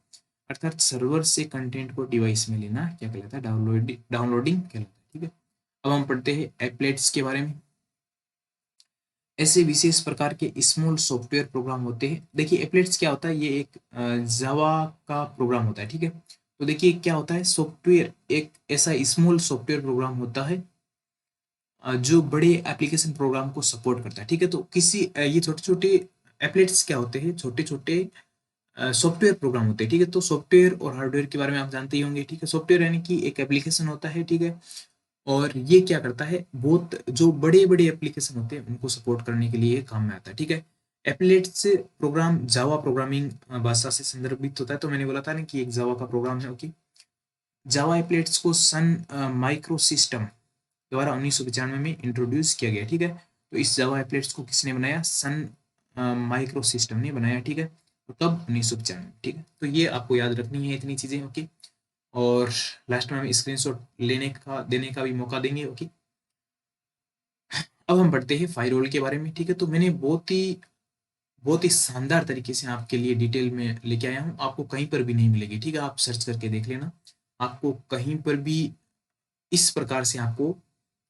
अर्थात सर्वर से कंटेंट को डिवाइस में लेना क्या कहलाता है, डाउनलोडिंग कहलाता है, ठीक है। अब हम पढ़ते हैं एप्लेट्स के बारे में। ऐसे विशेष प्रकार के स्मॉल सॉफ्टवेयर प्रोग्राम होते हैं। देखिए, एप्लेट्स क्या होता है, ये एक जावा का प्रोग्राम होता है, ठीक है। तो देखिए क्या होता है, सॉफ्टवेयर एक ऐसा स्मॉल सॉफ्टवेयर प्रोग्राम होता है जो बड़े एप्लीकेशन प्रोग्राम को सपोर्ट करता है, ठीक है। तो ये छोटे छोटे एप्लेट्स क्या होते हैं, छोटे छोटे सॉफ्टवेयर प्रोग्राम होते हैं, ठीक है। तो सॉफ्टवेयर और हार्डवेयर के बारे में आप जानते ही होंगे, ठीक है। सॉफ्टवेयर यानी कि एक एप्लीकेशन होता है, ठीक है। और ये क्या करता है, बहुत जो बड़े बड़े एप्लीकेशन होते हैं उनको सपोर्ट करने के लिए काम में आता है, ठीक है। एप्लेट्स प्रोग्राम जावा प्रोग्रामिंग भाषा से संदर्भित होता है। तो मैंने बोला था ना कि एक जावा का प्रोग्राम है, ओके। जावा एप्लेट्स को सन माइक्रो सिस्टम द्वारा 1995 में इंट्रोड्यूस किया गया, ठीक है। तो इस जावा एप्लेट्स को किसने बनाया? सन माइक्रो सिस्टम ने बनाया, ठीक है। तो कब? 1995, ठीक है। तो ये आपको याद रखनी है इतनी चीजें, ओके। और लास्ट में हम स्क्रीनशॉट लेने का देने का भी मौका देंगे, ओके। अब हम बढ़ते हैं फायरवॉल के बारे में, ठीक है। तो मैंने बहुत ही शानदार तरीके से आपके लिए डिटेल में लेके आया हूँ, आपको कहीं पर भी नहीं मिलेगी, ठीक है। आप सर्च करके देख लेना, आपको कहीं पर भी इस प्रकार से आपको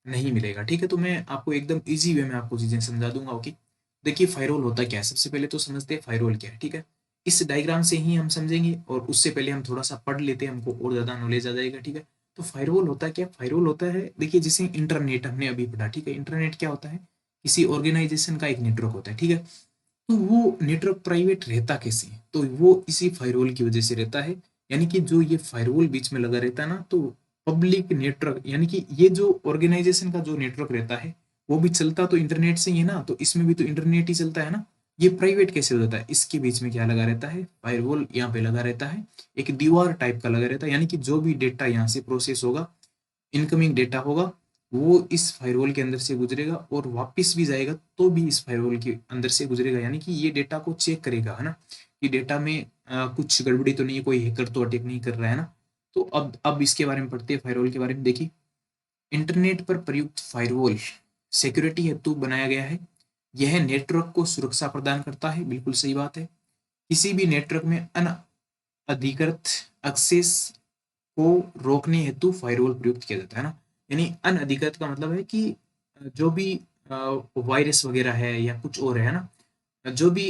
नहीं मिलेगा, ठीक है। तो मैं आपको एकदम इजी वे में आपको चीजें समझा दूंगा, ओके। देखिए फायरवॉल होता क्या है, सबसे पहले तो समझते हैं फायरवॉल क्या है, ठीक है। इस डायग्राम से ही हम समझेंगे, और उससे पहले हम थोड़ा सा पढ़ लेते हैं, हमको और ज्यादा नॉलेज आ जाएगा, ठीक है। तो फायरवॉल होता क्या? फायरवॉल होता है, देखिए जैसे इंटरनेट हमने अभी पढ़ा, ठीक है। इंटरनेट क्या होता है? किसी ऑर्गेनाइजेशन का एक नेटवर्क होता है, ठीक है। तो वो नेटवर्क प्राइवेट रहता कैसे है? तो वो इसी फायरवॉल की वजह से रहता है। यानी कि जो ये फायरवॉल बीच में लगा रहता है ना, तो पब्लिक नेटवर्क, यानी कि ये जो ऑर्गेनाइजेशन का जो नेटवर्क रहता है, वो भी चलता तो इंटरनेट से ही है ना, तो इसमें भी तो इंटरनेट ही चलता है ना। ये प्राइवेट कैसे हो जाता है? इसके बीच में क्या लगा रहता है? फायरवॉल यहाँ पे लगा रहता है, एक दीवार टाइप का लगा रहता है। यानी कि जो भी डेटा यहाँ से प्रोसेस होगा, इनकमिंग डेटा होगा, वो इस फायरवॉल के अंदर से गुजरेगा, और वापस भी जाएगा तो भी इस फायरवॉल के अंदर से गुजरेगा। यानी कि ये डेटा को चेक करेगा, है ना, कि डेटा में कुछ गड़बड़ी तो नहीं है, कोई हैकर तो अटैक नहीं कर रहा है ना। तो अब इसके बारे में पढ़ते हैं, फायरवॉल के बारे में। देखिए, इंटरनेट पर प्रयुक्त फायरवॉल सिक्योरिटी हेतु बनाया गया है। यह नेटवर्क को सुरक्षा प्रदान करता है, बिल्कुल सही बात है। किसी भी नेटवर्क में अनअधिकृत एक्सेस को रोकने हेतु फायरवॉल प्रयुक्त किया जाता है ना। यानी अनअधिकृत का मतलब है कि जो भी वायरस वगैरह है या कुछ और है ना, जो भी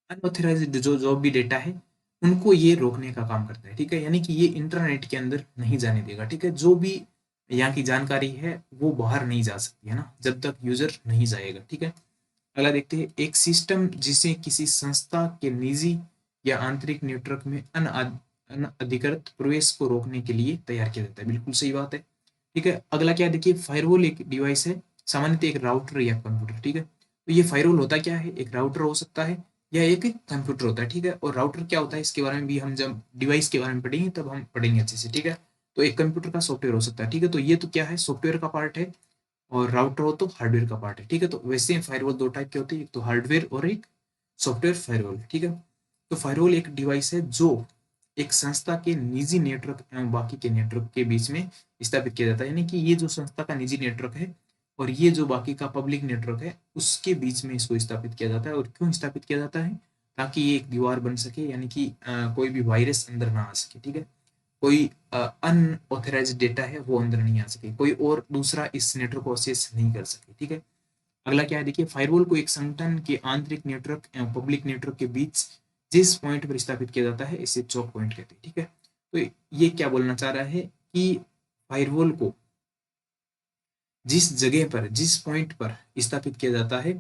अनऑथराइज्ड जो भी डेटा है, उनको ये रोकने का काम करता है, ठीक है। यानी कि ये इंटरनेट के अंदर नहीं जाने देगा, ठीक है। जो भी यहाँ की जानकारी है वो बाहर नहीं जा सकती है ना, जब तक यूजर नहीं जाएगा, ठीक है। अगला देखते हैं, एक सिस्टम जिसे किसी संस्था के निजी या आंतरिक नेटवर्क में अनअधिकृत प्रवेश को रोकने के लिए तैयार किया जाता है, बिल्कुल सही बात है, ठीक है। अगला क्या है, देखिए फायरवॉल एक डिवाइस है, सामान्यतः एक राउटर या कंप्यूटर, ठीक है। तो ये फायरवॉल होता क्या है? एक राउटर हो सकता है या एक कंप्यूटर होता है, ठीक है। और राउटर क्या होता है, इसके बारे में भी हम जब डिवाइस के बारे में पढ़ेंगे तब हम पढ़ेंगे अच्छे से, ठीक है। तो एक कंप्यूटर का सॉफ्टवेयर हो सकता है, ठीक है। तो ये तो क्या है, सॉफ्टवेयर का पार्ट है, और राउटर हो तो हार्डवेयर का पार्ट है, ठीक है। तो वैसे फायरवॉल दो टाइप के होते हैं, एक तो हार्डवेयर और एक सॉफ्टवेयर फायरवॉल, ठीक है। तो फायरवॉल एक डिवाइस है जो एक संस्था के निजी नेटवर्क एवं बाकी के नेटवर्क के बीच में स्थापित किया जाता है। यानी कि ये जो संस्था का निजी नेटवर्क है और ये जो बाकी का पब्लिक नेटवर्क है, उसके बीच में इसको स्थापित किया जाता है। और क्यों स्थापित किया जाता है? ताकि ये एक दीवार बन सके, यानी कि कोई भी वायरस अंदर ना आ सके, ठीक है। कोई अनऑथराइज्ड डेटा है वो अंदर नहीं आ सके, कोई और दूसरा इस नेटवर्क को एक्सेस नहीं कर सके, ठीक है। अगला क्या है, देखिए फायरवॉल को एक संगठन के आंतरिक नेटवर्क एवं पब्लिक नेटवर्क के बीच जिस पॉइंट पर स्थापित किया जाता है, इसे चौक पॉइंट कहते हैं, ठीक है। तो ये क्या बोलना चाह रहा है कि फायरवॉल को जिस जगह पर, जिस पॉइंट पर स्थापित किया जाता है,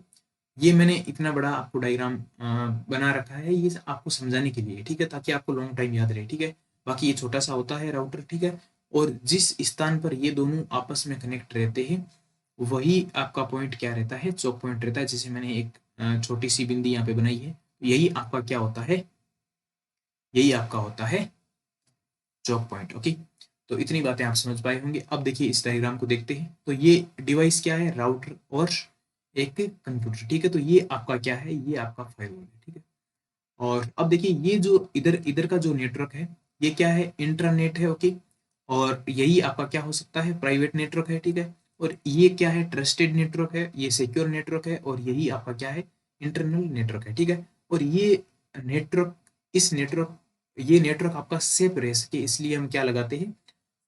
ये मैंने इतना बड़ा आपको डायग्राम बना रखा है, ये आपको समझाने के लिए, ठीक है, ताकि आपको लॉन्ग टाइम याद रहे, ठीक है। बाकी ये छोटा सा होता है राउटर, ठीक है। और जिस स्थान पर ये दोनों आपस में कनेक्ट रहते हैं, वही आपका पॉइंट क्या रहता है, चौक पॉइंट रहता है। जैसे मैंने एक छोटी सी बिंदी यहाँ पे बनाई है, यही आपका क्या होता है, यही आपका होता है चौक पॉइंट, ओके। तो इतनी बातें आप समझ पाए होंगे। अब देखिए इस डायग्राम को देखते हैं। तो ये डिवाइस क्या है, राउटर और एक कंप्यूटर, ठीक है। तो ये आपका क्या है, ये आपका फायरवॉल है, ठीक है। और अब देखिए ये जो इधर इधर का जो नेटवर्क है, ये क्या है, इंटरनेट है, ओके। और यही आपका क्या हो सकता है, प्राइवेट नेटवर्क है, ठीक है। और ये क्या है, ट्रस्टेड नेटवर्क है, ये सिक्योर नेटवर्क है, और यही आपका क्या है, इंटरनल नेटवर्क है, ठीक है। और ये नेटवर्क, इस नेटवर्क, ये नेटवर्क आपका सेफ रह सके, इसलिए हम क्या लगाते हैं,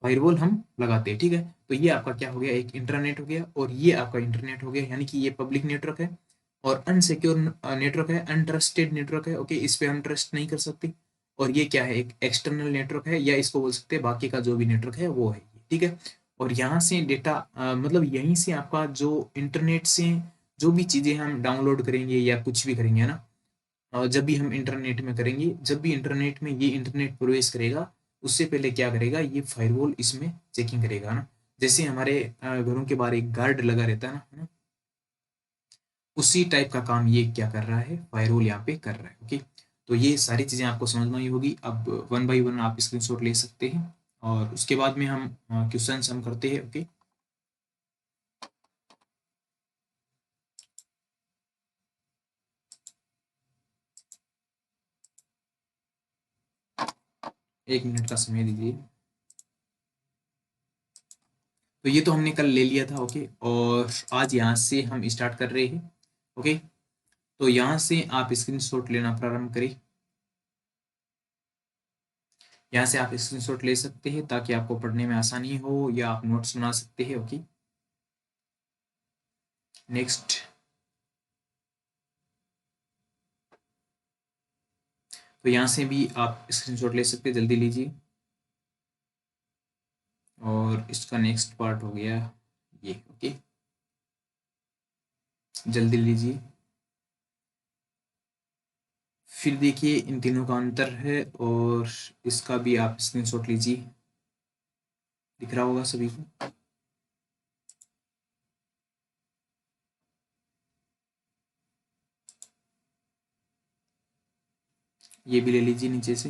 फायरवॉल हम लगाते हैं, ठीक है। तो ये आपका क्या हो गया, एक इंटरनेट हो गया, और ये आपका इंटरनेट हो गया, यानी कि ये पब्लिक नेटवर्क है। और अनसिक्योर नेटवर्क है, अनट्रस्टेड नेटवर्क है, ओके, इस पे हम ट्रस्ट नहीं कर सकते। और ये क्या है, एक एक्सटर्नल नेटवर्क है, या इसको बोल सकते हैं बाकी का जो भी नेटवर्क है वो है, ठीक है। और यहाँ से डेटा मतलब यहीं से आपका जो इंटरनेट से जो भी चीजें हम डाउनलोड करेंगे या कुछ भी करेंगे, है ना, जब भी हम इंटरनेट में करेंगे, जब भी इंटरनेट में ये इंटरनेट प्रवेश करेगा, उससे पहले क्या करेगा, ये फायरवॉल इसमें चेकिंग करेगा ना। जैसे हमारे घरों के बाहर एक गार्ड लगा रहता है ना, है ना, उसी टाइप का काम ये क्या कर रहा है, फायरवॉल यहाँ पे कर रहा है, ओके। तो ये सारी चीजें आपको समझ में आई होगी। अब वन बाय वन आप स्क्रीनशॉट ले सकते हैं, और उसके बाद में हम क्वेश्चन हम करते हैं। ओके, एक मिनट का समय दीजिए। तो ये तो हमने कल ले लिया था। ओके, और आज यहाँ से हम स्टार्ट कर रहे हैं। ओके, तो यहाँ से आप स्क्रीनशॉट लेना प्रारंभ करें। यहाँ से आप स्क्रीनशॉट ले सकते हैं ताकि आपको पढ़ने में आसानी हो, या आप नोट्स बना सकते हैं। Okay, next. तो यहाँ से भी आप स्क्रीनशॉट ले सकते हैं, जल्दी लीजिए। और इसका नेक्स्ट पार्ट हो गया ये। ओके, जल्दी लीजिए। फिर देखिए इन तीनों का अंतर है, और इसका भी आप स्क्रीनशॉट लीजिए, दिख रहा होगा सभी को। ये भी ले लीजिए नीचे से।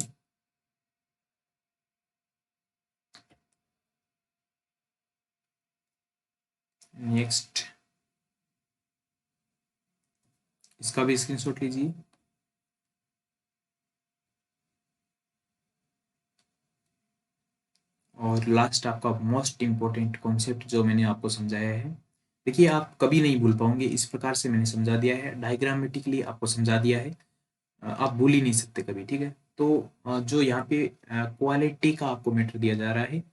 नेक्स्ट, इसका भी स्क्रीनशॉट लीजिए। और लास्ट आपका मोस्ट इम्पोर्टेंट कॉन्सेप्ट जो मैंने आपको समझाया है, देखिए आप कभी नहीं भूल पाओगे, इस प्रकार से मैंने समझा दिया है, डायग्रामेटिकली आपको समझा दिया है, आप भूल ही नहीं सकते कभी। ठीक है, तो जो यहाँ पे क्वालिटी का आपको मैटर दिया जा रहा है,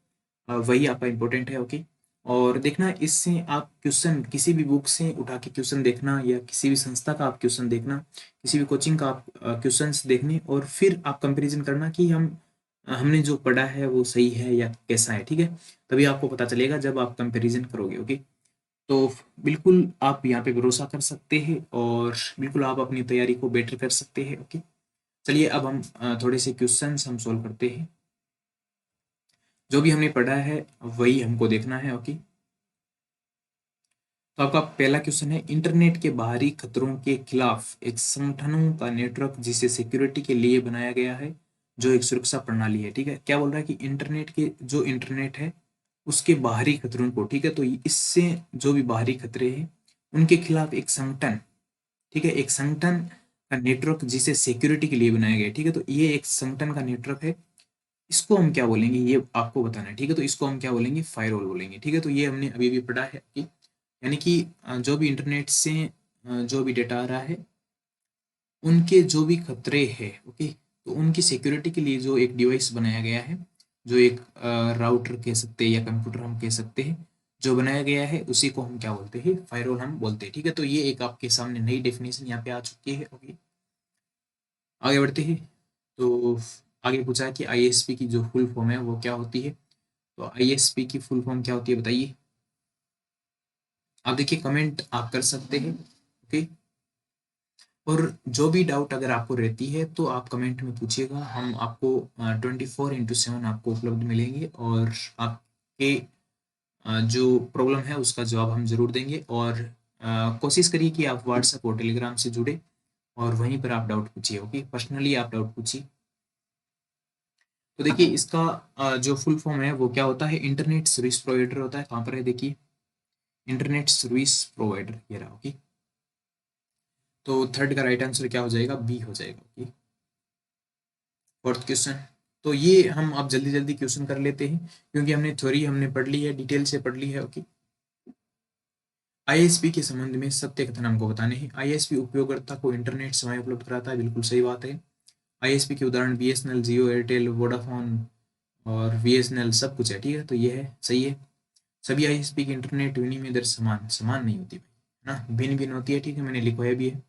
वही आपका इम्पोर्टेंट है। ओके, और देखना इससे आप क्वेश्चन किसी भी बुक से उठा के क्वेश्चन देखना, या किसी भी संस्था का आप क्वेश्चन देखना, किसी भी कोचिंग का आप क्वेश्चंस देखने, और फिर आप कंपैरिजन करना कि हमने जो पढ़ा है वो सही है या कैसा है। ठीक है, तभी आपको पता चलेगा जब आप कंपैरिजन करोगे। ओके, तो बिल्कुल आप यहाँ पे भरोसा कर सकते हैं, और बिल्कुल आप अपनी तैयारी को बेटर कर सकते हैं। ओके, चलिए अब हम थोड़े से क्वेश्चंस हम सोल्व करते हैं। जो भी हमने पढ़ा है वही हमको देखना है। ओके, तो आपका पहला क्वेश्चन है, इंटरनेट के बाहरी खतरों के खिलाफ एक संगठनों का नेटवर्क जिसे सिक्योरिटी के लिए बनाया गया है, जो एक सुरक्षा प्रणाली है। ठीक है, क्या बोल रहा है कि इंटरनेट के जो इंटरनेट है उसके बाहरी खतरों को, ठीक है, तो इससे जो भी बाहरी खतरे हैं उनके खिलाफ एक संगठन, ठीक है, एक संगठन का नेटवर्क जिसे सिक्योरिटी के लिए बनाया गया है। ठीक है, तो ये एक संगठन का नेटवर्क है, इसको हम क्या बोलेंगे ये आपको बताना है। ठीक है, तो इसको हम क्या बोलेंगे, फायरवॉल बोलेंगे। ठीक है, तो ये हमने अभी भी पढ़ा है कि यानी कि जो भी इंटरनेट से जो भी डेटा आ रहा है उनके जो भी खतरे हैं। ओके, तो उनकी सिक्योरिटी के लिए जो एक डिवाइस बनाया गया है, जो एक राउटर कह सकते हैं या कंप्यूटर हम कह सकते हैं, जो बनाया गया है उसी को हम क्या बोलते हैं, फायरवॉल हम बोलते हैं। ठीक है, तो ये एक आपके सामने नई डेफिनेशन यहाँ पे आ चुकी है। ओके, आगे बढ़ते हैं। तो आगे पूछा है कि आईएसपी की जो फुल फॉर्म है वो क्या होती है। तो आईएसपी की फुल फॉर्म क्या होती है बताइए। आप देखिए कमेंट आप कर सकते हैं। ओके, और जो भी डाउट अगर आपको रहती है तो आप कमेंट में पूछिएगा, हम आपको 24/7 आपको उपलब्ध मिलेंगे, और आपके जो प्रॉब्लम है उसका जवाब हम ज़रूर देंगे। और कोशिश करिए कि आप व्हाट्सएप और टेलीग्राम से जुड़े, और वहीं पर आप डाउट पूछिए। ओके, पर्सनली आप डाउट पूछिए। तो देखिए इसका जो फुल फॉर्म है वो क्या होता है, इंटरनेट सर्विस प्रोवाइडर होता है। कहाँ पर है देखिए, इंटरनेट सर्विस प्रोवाइडर, ये रहा। ओके, तो थर्ड का राइट आंसर क्या हो जाएगा, बी हो जाएगा। Okay, fourth question. तो ये हम आप जल्दी जल्दी क्वेश्चन कर लेते हैं, क्योंकि हमने थ्योरी हमने पढ़ ली है, डिटेल से पढ़ ली है। ओके, आईएसपी के संबंध में सत्य कथन हमको बताने हैं। आईएसपी उपयोगकर्ता को इंटरनेट सेवाएं उपलब्ध कराता है, बिल्कुल सही बात है। आईएसपी के उदाहरण बीएसएनएल, जियो, एयरटेल, वोडाफोन और बीएसएनएल सब कुछ है। ठीक है, तो ये है सही है। सभी आईएसपी की इंटरनेट विनिमय दर समान समान नहीं होती भाई, है ना, भिन्न भिन्न होती है। ठीक है, मैंने लिखवाया भी है।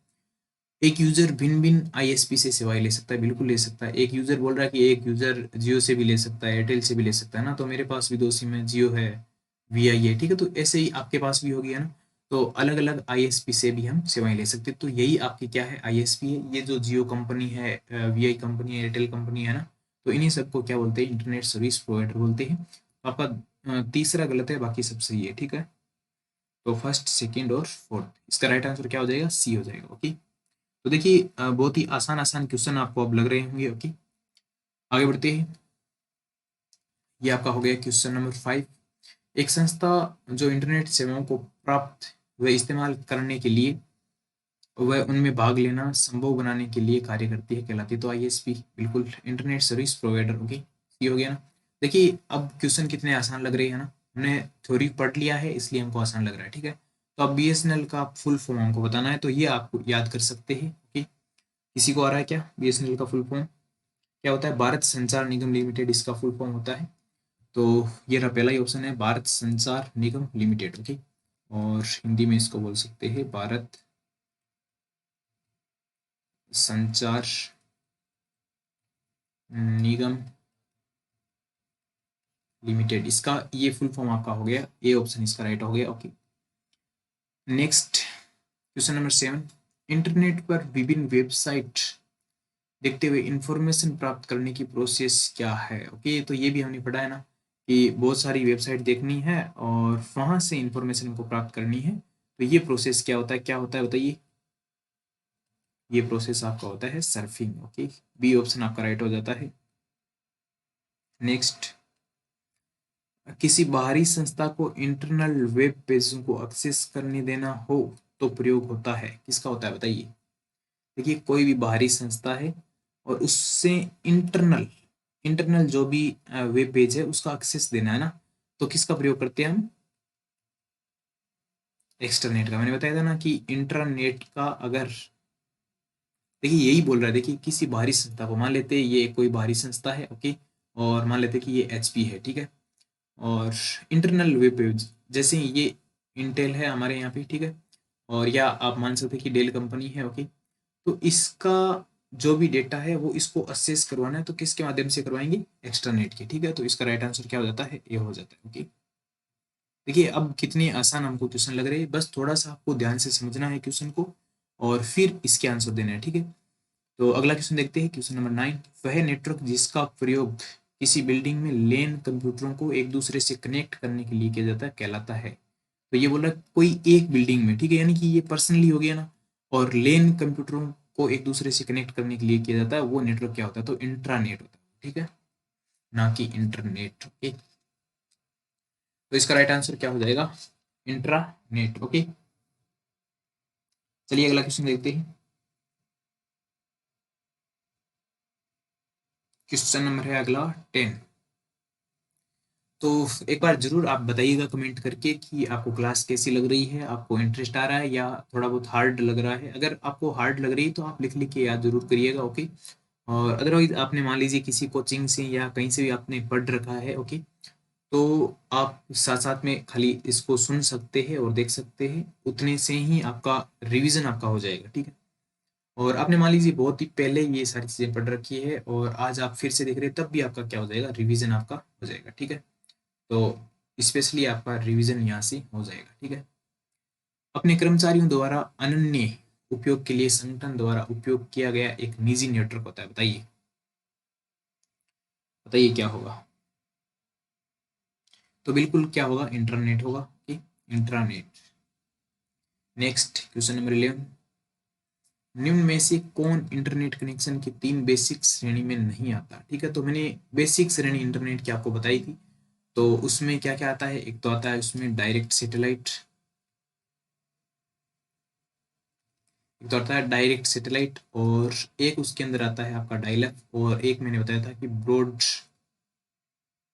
एक यूजर भिन्न भिन्न आईएसपी से सेवाएं ले सकता है, बिल्कुल ले सकता है। एक यूजर बोल रहा है कि एक यूजर जियो से भी ले सकता है, एयरटेल से भी ले सकता है ना, तो मेरे पास भी दो सिम है, जियो है, वीआई है। ठीक है, तो ऐसे ही आपके पास भी होगी, है ना, तो अलग अलग आईएसपी से भी हम सेवाएं ले सकते हैं। तो यही आपकी क्या है, आईएसपी है। ये जो जियो कंपनी है, वीआई कंपनी है, एयरटेल कंपनी है ना, तो इन्हीं सबको क्या बोलते हैं, इंटरनेट सर्विस प्रोवाइडर बोलते हैं। तो आपका तीसरा गलत है, बाकी सब सही है। ठीक है, तो फर्स्ट, सेकेंड और फोर्थ, इसका राइट आंसर क्या हो जाएगा, सी हो जाएगा। ओके, तो देखिए बहुत ही आसान आसान क्वेश्चन आपको अब लग रहे होंगे। ओके, आगे बढ़ते हैं। ये आपका हो गया क्वेश्चन नंबर 5। एक संस्था जो इंटरनेट सेवाओं को प्राप्त व इस्तेमाल करने के लिए वह उनमें भाग लेना संभव बनाने के लिए कार्य करती है कहलाती है। तो आईएसपी बिल्कुल इंटरनेट सर्विस प्रोवाइडर। ओके, ये हो गया ना। देखिए अब क्वेश्चन कितने आसान लग रहे हैं ना, हमने थ्योरी पढ़ लिया है इसलिए हमको आसान लग रहा है। ठीक है, तो अब बीएसएनएल का फुल फॉर्म हमको बताना है, तो ये आप याद कर सकते हैं। ओके, किसी को आ रहा है क्या बीएसएनएल का फुल फॉर्म क्या होता है? भारत संचार निगम लिमिटेड इसका फुल फॉर्म होता है। तो ये रहा पहला ही ऑप्शन है, भारत संचार निगम लिमिटेड। ओके, और हिंदी में इसको बोल सकते हैं भारत संचार निगम लिमिटेड, इसका ये फुल फॉर्म आपका हो गया। ए ऑप्शन इसका राइट हो गया। Okay, next question number 7। Internet पर विभिन्न वेबसाइट देखते हुए इंफॉर्मेशन प्राप्त करने की प्रोसेस क्या है? ओके, तो ये भी हमने पढ़ा है ना कि बहुत सारी वेबसाइट देखनी है और वहां से इंफॉर्मेशन को प्राप्त करनी है। तो ये प्रोसेस क्या होता है, क्या होता है बताइए? ये प्रोसेस आपका होता है सर्फिंग। ओके, बी ऑप्शन आपका राइट हो जाता है। नेक्स्ट, किसी बाहरी संस्था को इंटरनल वेब पेजों को एक्सेस करने देना हो तो प्रयोग होता है, किसका होता है बताइए? देखिए कोई भी बाहरी संस्था है और उससे इंटरनल इंटरनल जो भी वेब पेज है उसका एक्सेस देना है ना, तो किसका प्रयोग करते हैं हम? एक्सटरनेट का। मैंने बताया था ना कि इंटरनेट का अगर, देखिए यही बोल रहा है। देखिए किसी बाहरी संस्था को, मान लेते हैं ये कोई बाहरी संस्था है। ओके, और मान लेते हैं कि ये एचपी है। ठीक है, और इंटरनल वेब पेज जैसे ये इंटेल है हमारे यहाँ पे। ठीक है, और या आप मान सकते हैं कि डेल कंपनी है। ओके, तो इसका जो भी डेटा है वो इसको असेस करवाना है, तो किसके माध्यम से करवाएंगे? एक्सटरनेट के। ठीक है, तो इसका राइट आंसर क्या हो जाता है? ये हो जाता है। ओके, देखिए अब कितनी आसान हमको क्वेश्चन लग रहे हैं, बस थोड़ा सा आपको ध्यान से समझना है क्वेश्चन को और फिर इसके आंसर देना है। ठीक है, तो अगला क्वेश्चन देखते हैं, क्वेश्चन नंबर 9। वह नेटवर्क जिसका प्रयोग किसी बिल्डिंग में लेन कंप्यूटरों को एक दूसरे से कनेक्ट करने के लिए किया जाता है कहलाता है। तो ये बोला कोई एक बिल्डिंग में। ठीक है, यानी कि ये पर्सनली हो गया ना, और लेन कंप्यूटरों को एक दूसरे से कनेक्ट करने के लिए किया जाता है, वो नेटवर्क क्या होता है? तो इंट्रानेट होता है। ठीक है, ना कि इंटरनेट। ओके, तो इसका राइट आंसर क्या हो जाएगा? इंट्रानेट। ओके, चलिए अगला क्वेश्चन देखते हैं। क्वेश्चन नंबर है अगला 10। तो एक बार जरूर आप बताइएगा कमेंट करके कि आपको क्लास कैसी लग रही है, आपको इंटरेस्ट आ रहा है या थोड़ा बहुत हार्ड लग रहा है। अगर आपको हार्ड लग रही है तो आप लिख लिख के याद जरूर करिएगा। ओके, और अदरवाइज आपने मान लीजिए किसी कोचिंग से या कहीं से भी आपने पढ़ रखा है। ओके, तो आप साथ साथ में खाली इसको सुन सकते हैं और देख सकते हैं, उतने से ही आपका रिवीजन आपका हो जाएगा। ठीक है, और आपने मान लीजिए बहुत ही पहले ये सारी चीजें पढ़ रखी है और आज आप फिर से देख रहे हैं, तब भी आपका क्या हो जाएगा? रिवीजन आपका हो जाएगा। ठीक है, तो स्पेशली आपका रिवीजन यहाँ से हो जाएगा। ठीक है, अपने कर्मचारियों द्वारा अनन्य उपयोग के लिए संगठन द्वारा उपयोग किया गया एक निजी नेटवर्क होता है, बताइए बताइए क्या होगा? तो बिल्कुल क्या होगा? इंटरनेट होगा। ठीक, इंट्रानेट। Next question number 11। निम्न में से कौन इंटरनेट कनेक्शन की 3 बेसिक श्रेणी में नहीं आता? ठीक है, तो मैंने बेसिक श्रेणी इंटरनेट की आपको बताई थी। तो उसमें क्या क्या आता है? एक तो आता है उसमें डायरेक्ट सैटेलाइट, एक तो आता है डायरेक्ट सैटेलाइट, और एक उसके अंदर आता है आपका डायल अप, और एक मैंने बताया था कि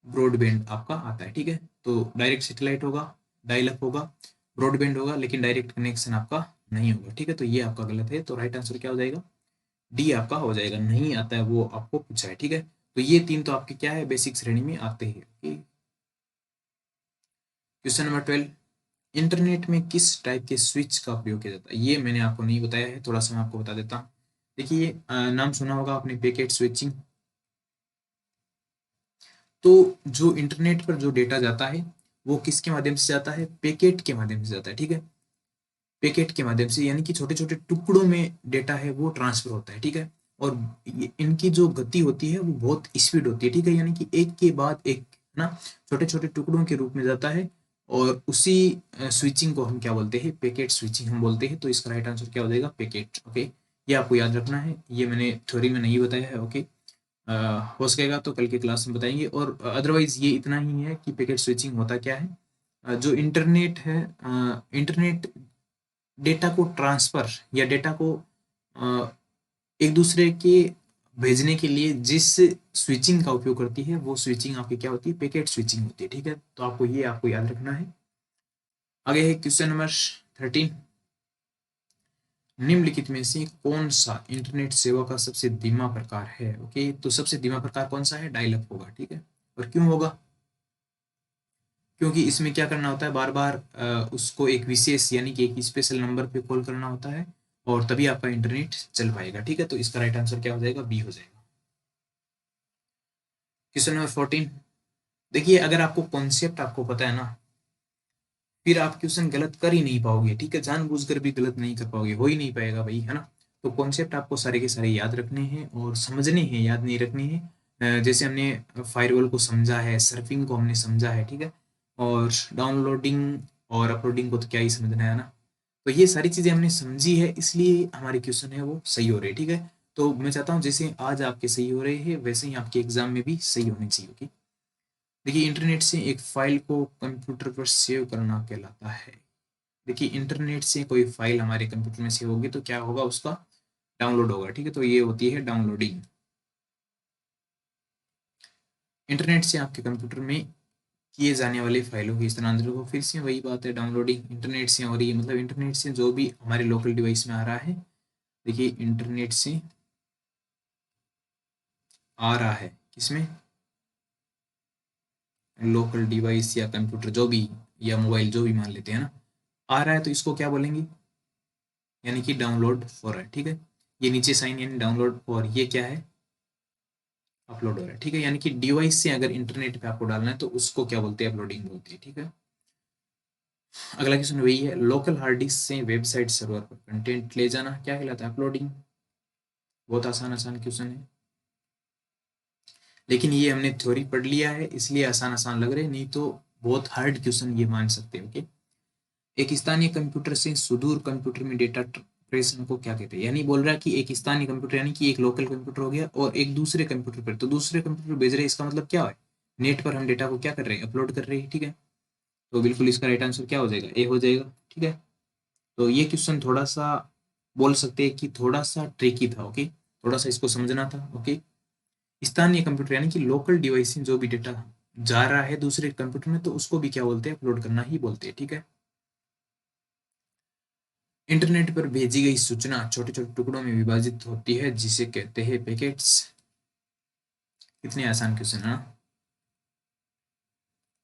ब्रॉडबैंड आपका आता है। ठीक है, तो डायरेक्ट सैटेलाइट होगा, डायल अप होगा, ब्रॉडबैंड होगा, लेकिन डायरेक्ट कनेक्शन आपका नहीं होगा। ठीक है, तो ये आपका गलत है, तो राइट आंसर क्या हो जाएगा? डी आपका हो जाएगा, नहीं आता है वो आपको पूछा है। ठीक है, तो ये तीन तो आपके क्या है? बेसिक श्रेणी में आते हैं। Question number 12। इंटरनेट में किस टाइप के स्विच का प्रयोग किया जाता है? ये मैंने आपको नहीं बताया है, थोड़ा सा मैं आपको बता देता हूँ। देखिए नाम सुना होगा आपने पैकेट स्विचिंग। तो जो इंटरनेट पर जो डेटा जाता है वो किसके माध्यम से जाता है? पैकेट के माध्यम से जाता है। ठीक है, पैकेट के माध्यम से, यानी कि छोटे छोटे टुकड़ों में डेटा है वो ट्रांसफर होता है। ठीक है, और इनकी जो गति होती है वो बहुत स्पीड होती है। ठीक है, यानी कि एक के बाद एक ना छोटे छोटे टुकड़ों के रूप में जाता है, और उसी स्विचिंग को हम क्या बोलते हैं? पैकेट स्विचिंग हम बोलते हैं। तो इसका राइट आंसर क्या हो जाएगा? पैकेट। ओके, ये आपको याद रखना है, ये मैंने थ्योरी में नहीं बताया है। ओके, हो सकेगा तो कल की क्लास में बताएंगे। और अदरवाइज ये इतना ही है कि पैकेट स्विचिंग होता क्या है। जो इंटरनेट है, इंटरनेट डेटा को ट्रांसफर या डेटा को अ, एक दूसरे के भेजने के लिए जिस स्विचिंग का उपयोग करती है, वो स्विचिंग आपकी क्या होती है, पैकेट स्विचिंग होती है। ठीक है, तो आपको याद रखना है। आगे है क्वेश्चन नंबर 13। निम्नलिखित में से कौन सा इंटरनेट सेवा का सबसे धीमा प्रकार है। ओके, तो सबसे धीमा प्रकार कौन सा है, डायल अप होगा। ठीक है, और क्यों होगा, क्योंकि इसमें क्या करना होता है, बार बार उसको एक विशेष यानी कि एक स्पेशल नंबर पे कॉल करना होता है, और तभी आपका इंटरनेट चल पाएगा। ठीक है, तो इसका राइट आंसर क्या हो जाएगा, बी हो जाएगा। Question number 14। देखिए, अगर आपको कॉन्सेप्ट आपको पता है ना, फिर आप क्वेश्चन गलत कर ही नहीं पाओगे। ठीक है, जानबूझकर भी गलत नहीं कर पाओगे, हो ही नहीं पाएगा भाई, है ना। तो कॉन्सेप्ट आपको सारे के सारे याद रखने हैं और समझने हैं, याद नहीं रखने हैं। जैसे हमने फायरवॉल को समझा है, सर्फिंग को हमने समझा है। ठीक है, और डाउनलोडिंग और अपलोडिंग को तो क्या ही समझना है ना। तो ये सारी चीजें हमने समझी है, इसलिए हमारे क्वेश्चन है वो सही हो रहे हैं। ठीक है, तो मैं चाहता हूँ जैसे आज आपके सही हो रहे हैं, वैसे ही आपके एग्जाम में भी सही होने चाहिए। ओके, देखिए, इंटरनेट से एक फाइल को कंप्यूटर पर सेव करना कहलाता है। देखिए, इंटरनेट से कोई फाइल हमारे कंप्यूटर में सेव होगी तो क्या होगा, उसका डाउनलोड होगा। ठीक है, तो ये होती है डाउनलोडिंग। इंटरनेट से आपके कंप्यूटर में किए जाने वाले फाइलों की स्थानांतरण को, फिर से वही बात है, डाउनलोडिंग इंटरनेट से हो रही है। मतलब इंटरनेट से जो भी हमारे लोकल डिवाइस में आ रहा है, देखिए इंटरनेट से आ रहा है किसमें, लोकल डिवाइस या कंप्यूटर जो भी, या मोबाइल जो भी मान लेते हैं ना, आ रहा है तो इसको क्या बोलेंगे, यानी कि डाउनलोड हो रहा है। ठीक है, ये नीचे साइन यानी डाउनलोड, और ये क्या है, अपलोड हो रहा है। ठीक है, यानी कि डिवाइस से अगर इंटरनेट पे आपको डालना है तो उसको क्या बोलते हैं, अपलोडिंग बोलते हैं। ठीक है, अगला क्वेश्चन वही है, लोकल हार्ड डिस्क से वेबसाइट सर्वर पर कंटेंट ले जाना क्या कहलाता है, अपलोडिंग। बहुत आसान आसान क्वेश्चन है, लेकिन ये हमने थ्योरी पढ़ लिया है इसलिए आसान आसान लग रहे हैं, नहीं तो बहुत हार्ड क्वेश्चन ये मान सकते हैं। ओके, एक स्थानीय कंप्यूटर से सुदूर कंप्यूटर में डेटा प्रेषण को क्या कहते हैं, यानी बोल रहा है कि एक स्थानीय कंप्यूटर यानी कि एक लोकल कंप्यूटर हो गया और एक दूसरे कंप्यूटर पर, तो दूसरे कंप्यूटर भेज रहे हैं, इसका मतलब क्या है, नेट पर हम डेटा को क्या कर रहे हैं, अपलोड कर रहे हैं। ठीक है, तो बिल्कुल इसका राइट आंसर क्या हो जाएगा, ए हो जाएगा। ठीक है, तो ये क्वेश्चन थोड़ा सा बोल सकते हैं कि थोड़ा सा ट्रिकी था। ओके, थोड़ा सा इसको समझना था। ओके, स्थानीय कंप्यूटर यानी कि लोकल डिवाइस से जो भी डेटा जा रहा है दूसरे कंप्यूटर में, तो उसको भी क्या बोलते हैं, अपलोड करना ही बोलते हैं। ठीक है, इंटरनेट पर भेजी गई सूचना छोटे छोटे टुकड़ों में विभाजित होती है जिसे कहते हैं पैकेट्स। कितने आसान क्वेश्चन है ना।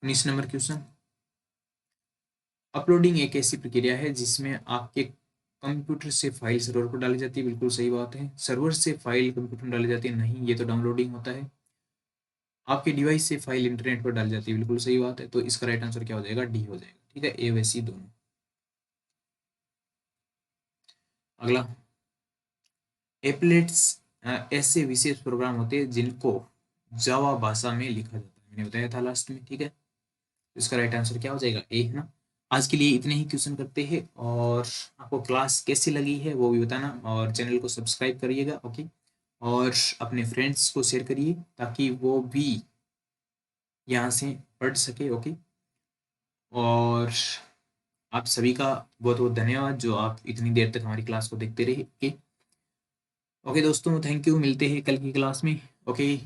19 नंबर क्वेश्चन, अपलोडिंग एक ऐसी प्रक्रिया है जिसमें आपके कंप्यूटर से फाइल सर्वर पर डाली जाती है। बिल्कुल सही बात है, सर्वर से फाइल कंप्यूटर में डाली जाती है, नहीं, ये तो डाउनलोडिंग होता है। आपके डिवाइस से फाइल इंटरनेट पर डाली जाती है, बिल्कुल सही बात है, तो इसका राइट आंसर क्या हो जाएगा, डी हो जाएगा। ठीक है, ए व सी दोनों। अगला, एप्लेट्स ऐसे विशेष प्रोग्राम होते हैं जिनको जावा भाषा में लिखा जाता है, मैंने बताया था लास्ट में। ठीक है, तो इसका राइट आंसर क्या हो जाएगा, ए, है ना। आज के लिए इतने ही क्वेश्चन करते हैं, और आपको क्लास कैसी लगी है वो भी बताना, और चैनल को सब्सक्राइब करिएगा। ओके, और अपने फ्रेंड्स को शेयर करिए ताकि वो भी यहाँ से पढ़ सके। ओके, और आप सभी का बहुत बहुत धन्यवाद जो आप इतनी देर तक हमारी क्लास को देखते रहे। ओके, ओके दोस्तों, थैंक यू, मिलते हैं कल की क्लास में। ओके।